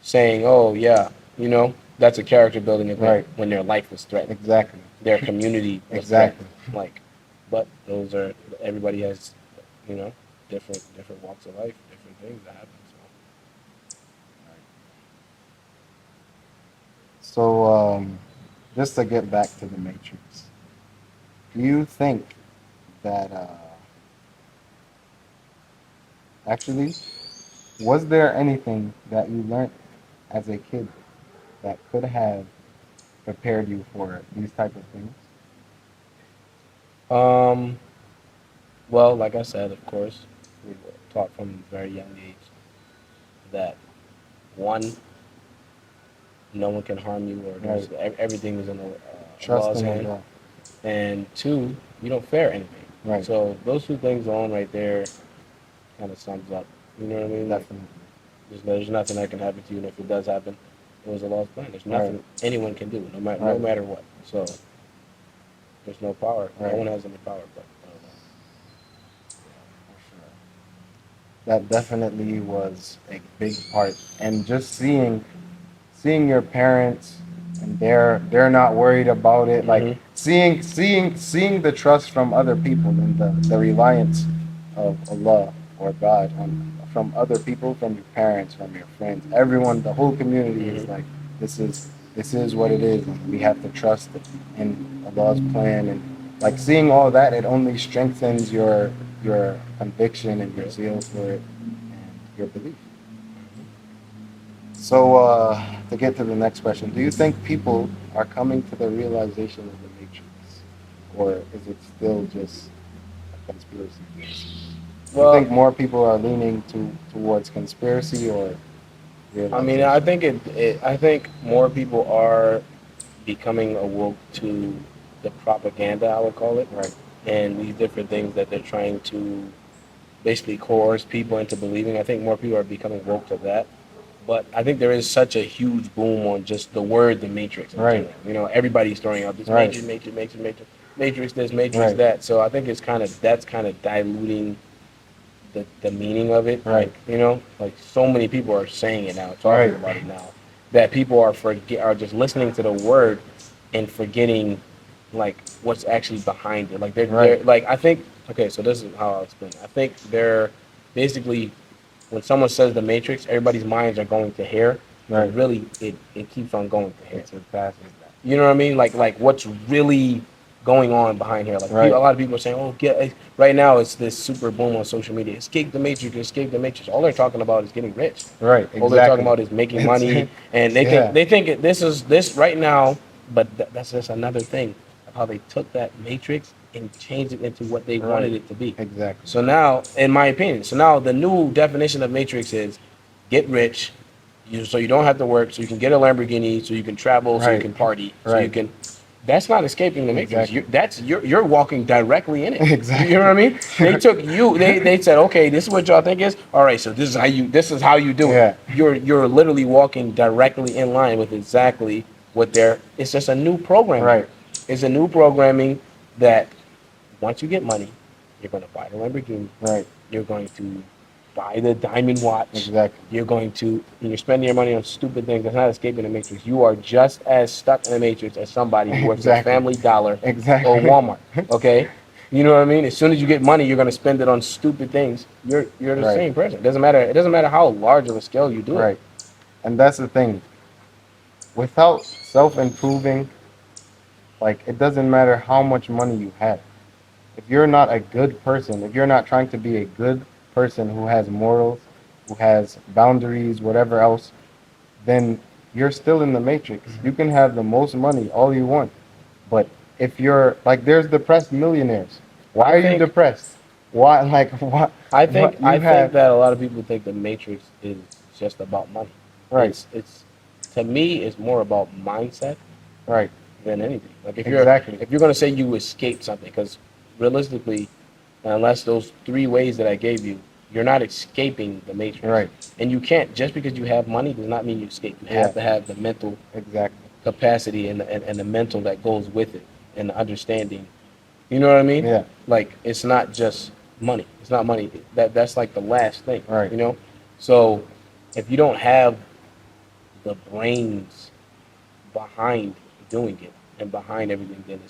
saying, "Oh yeah, that's a character building event," Right. when their life was threatened, Exactly. their community was Exactly. threatened. Like, but those are everybody has, you know, different walks of life, different things that happen. So, just to get back to the Matrix, do you think that actually, was there anything that you learned as a kid that could have prepared you for these type of things? So, well, like I said, of course, we were taught from a very young age that one, no one can harm you, or Right. everything is in Allah's Trusting in hand, God. and two, you don't fear anything. Right. So those two things alone, right there, kind of sums up. You know what I mean? Like, Definitely. there's nothing that can happen to you, and if it does happen, it was Allah's plan. There's nothing Right. anyone can do, no Right. matter what. So there's no power. Right. No one has any power, but For sure. That definitely was a big part. And just seeing your parents and they're not worried about it, like Mhm. seeing the trust from other people and the reliance of Allah or God from other people, from your parents, from your friends, everyone, the whole community is Mhm. like, this is what it is, and we have to trust in Allah's plan. And like seeing all that, it only strengthens your conviction and your zeal for it and your belief. So, to get to the next question, do you think people are coming to the realization of the Matrix, or is it still just a conspiracy theory? Do you think well, more people are leaning towards conspiracy or I mean, I realization? think I think more people are becoming awoke to the propaganda, I would call it, Right, and these different things that they're trying to basically coerce people into believing. I think more people are becoming woke to that. But I think there is such a huge boom on just the word the Matrix in right, general. Everybody's throwing out this right, Matrix this, Matrix right, that. So I think that's kind of diluting the meaning of it. right, Like so many people are saying it now, talking right, about it now, that people are just listening to the word and forgetting like what's actually behind it. Like they're right, like I think okay, so this is how I'll explain it. I think they're basically when someone says the Matrix, everybody's minds are going to hair, but right. really it keeps on going to hair. It's a passes that. You know what I mean? Like what's really going on behind here? Like a Right, lot of people are saying, "Oh, right now it's this super boom on social media. Escape the Matrix, escape the Matrix." All they're talking about is getting rich. right, All they're talking exactly. about is making It's money, and they think yeah, they think this right now. But that's just another thing of how they took that Matrix and changed it into what they wanted right, it to be. exactly. So now, in my opinion, so now the new definition of Matrix is get rich, so you don't have to work, so you can get a Lamborghini, so you can travel, so you Right, can party, so you right, can. That's not escaping the Matrix. exactly, You're walking directly in it. You know what exactly. I mean? They took you. They said, okay, this is what y'all think is. All right, so this is how you do it. Yeah, You're literally walking directly in line with exactly what they're. It's just a new programming. right, It's a new programming that once you get money, you're going to buy the Lamborghini. right, You're going to buy the diamond watch. exactly. And you're spending your money on stupid things. That's not escaping the matrix. You are just as stuck in the matrix as somebody who works at Exactly. Family Dollar or Exactly. Walmart. Okay, you know what I mean? As soon as you get money, you're going to spend it on stupid things. You're the Right. same person. It doesn't matter. It doesn't matter how large of a scale you do it. Right. And that's the thing. Without self-improving, like it doesn't matter how much money you have. If you're not a good person, if you're not trying to be a good person who has morals, who has boundaries, whatever else, then you're still in the matrix. You can have the most money all you want, but if you're like, there's depressed millionaires. Why I are you think depressed? Why, like, what you I think have? that a lot of people think the Matrix is just about money. Right, It's to me it's more about mindset right, than anything. Like exactly, if you're gonna say you escape something, because realistically, unless those three ways that I gave you, you're not escaping the matrix. Right. And you can't, just because you have money does not mean you escape. You Yeah. have to have the mental Exactly. capacity and the mental that goes with it and the understanding. You know what I mean? Yeah. Like it's not just money. It's not money. That's like the last thing. Right. You know? So if you don't have the brains behind doing it and behind everything, then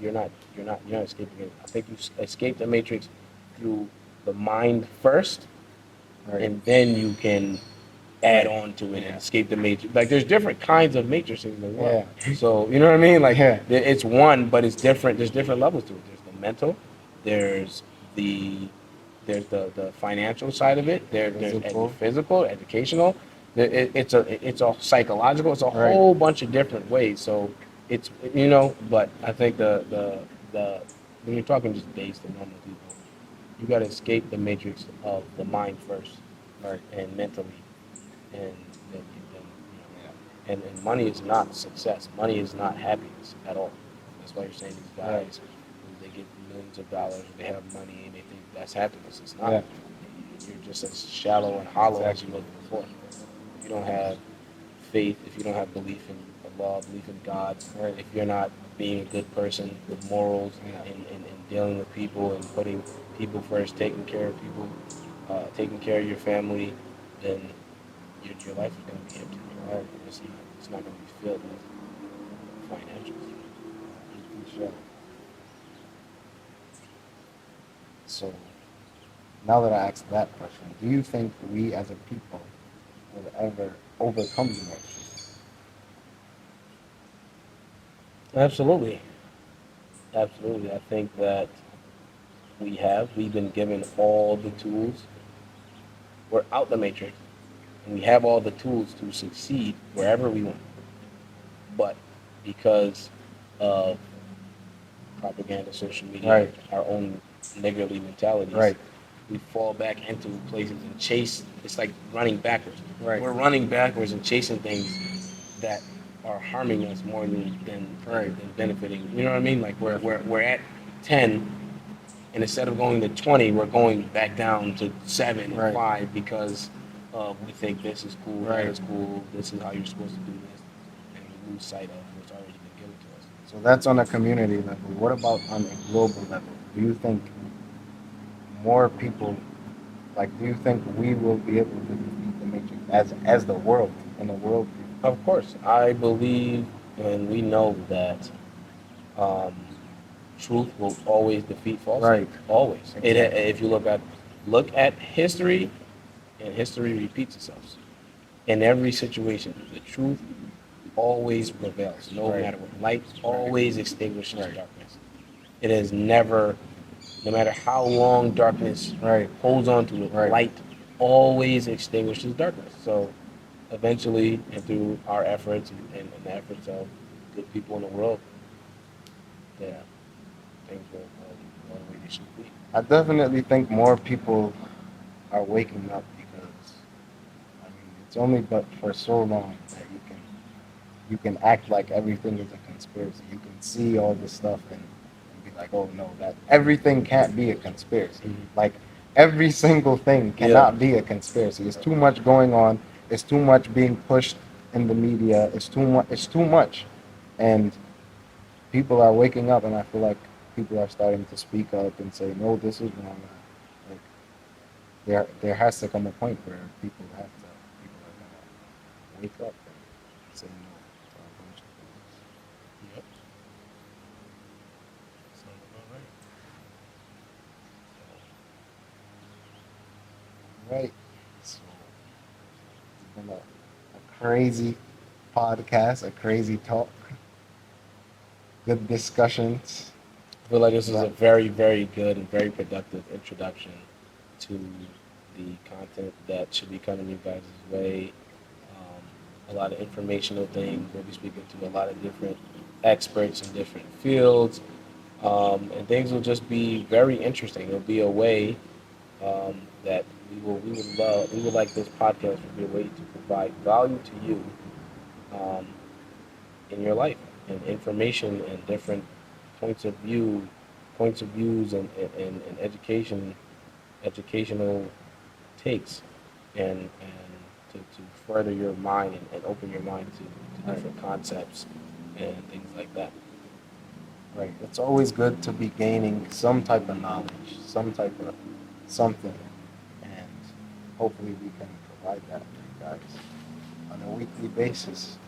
you're not escaping it. I think you escape the matrix through the mind first, Right. and then you can add on to it and Yeah. escape the matrix. Like there's different kinds of matrices in one. Yeah. So you know what I mean? Like Yeah. it's one, but it's different. There's different levels to it. There's the mental. There's the the financial side of it. There's Physical. physical, educational. It's a psychological. It's a Right. whole bunch of different ways. So it's but I think the when you're talking just base to normal people, you got to escape the matrix of the mind first, Right. and mentally, and and money is not success. Money is not happiness at all. That's why you're saying these guys, they get millions of dollars, they have money, and they think that's happiness. It's not. Yeah. You're just as shallow and hollow as you Exactly. was before. If you don't have faith, if you don't have belief in Allah, belief in God, Right. if you're not being a good person with morals Yeah. and dealing with people and putting people first, taking care of people, taking care of your family, then your life is going to be empty. Right? It's not going to be filled with financials. Sure. So now that I asked that question, do you think we as a people will ever overcome the matrix? Absolutely. Absolutely. I think that we've been given all the tools. We're out the matrix, and we have all the tools to succeed wherever we want. But because of propaganda, social media, Right. our own niggardly mentalities, Right. we fall back into places and chase. It's like running backwards. Right. We're running backwards and chasing things that are harming us more than benefiting. You know what I mean? Like we're at 10, and instead of going to 20, we're going back down to 7 and Right. 5 because we think this is cool, Right. that is cool, this is how you're supposed to do this, and we lose sight of what's already been given to us. So that's on a community level. What about on a global level? Do you think more people, like, do you think we will be able to defeat the matrix as the world, in the world? Of course, I believe and we know that um, truth will always defeat falsehood. Right. Always. Exactly. If you look at history, and history repeats itself. In every situation, the truth always prevails, no Right. matter what. Light always extinguishes Right. darkness. It has never, no matter how long darkness Right. holds on to it, Right. light always extinguishes darkness. So eventually, and through our efforts and the efforts of good people in the world, yeah, things will go the way they should be. I definitely think more people are waking up because, I mean, it's only but for so long that you can act like everything is a conspiracy. You can see all this stuff and be like, oh no, that everything can't be a conspiracy. Mhm. Like every single thing cannot be a conspiracy. It's too much going on. It's too much being pushed in the media. It's too much. It's too much, and people are waking up, and I feel like people are starting to speak up and say, no, this is wrong. Like there has to come a point where people are gonna wake up and say no to a bunch of things. Yep. Sounds about right. Right. So it's been a crazy podcast, a crazy talk, good discussions. I feel like this is a very, very good and very productive introduction to the content that should be coming your guys' way. A lot of informational things. We'll be speaking to a lot of different experts in different fields, and things will just be very interesting. It'll be a way that we would like this podcast to be a way to provide value to you in your life and information and different points of views and educational takes, and to further your mind and open your mind to Right. different concepts and things like that. Right. It's always good to be gaining some type of knowledge, some type of something, and hopefully we can provide that for you guys on a weekly basis.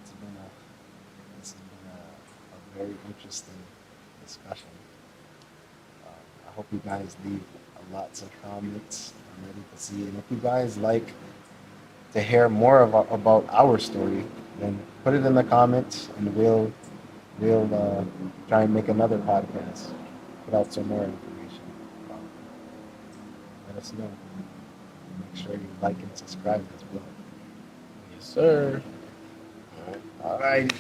It's been a this has been a very interesting discussion. I hope you guys leave lots of comments. I'm ready to see. And if you guys like to hear more about our story, then put it in the comments, and we'll try and make another podcast, put out some more information. Um, Let us know. Make sure you like and subscribe as well. Yes, sir. All right. All right.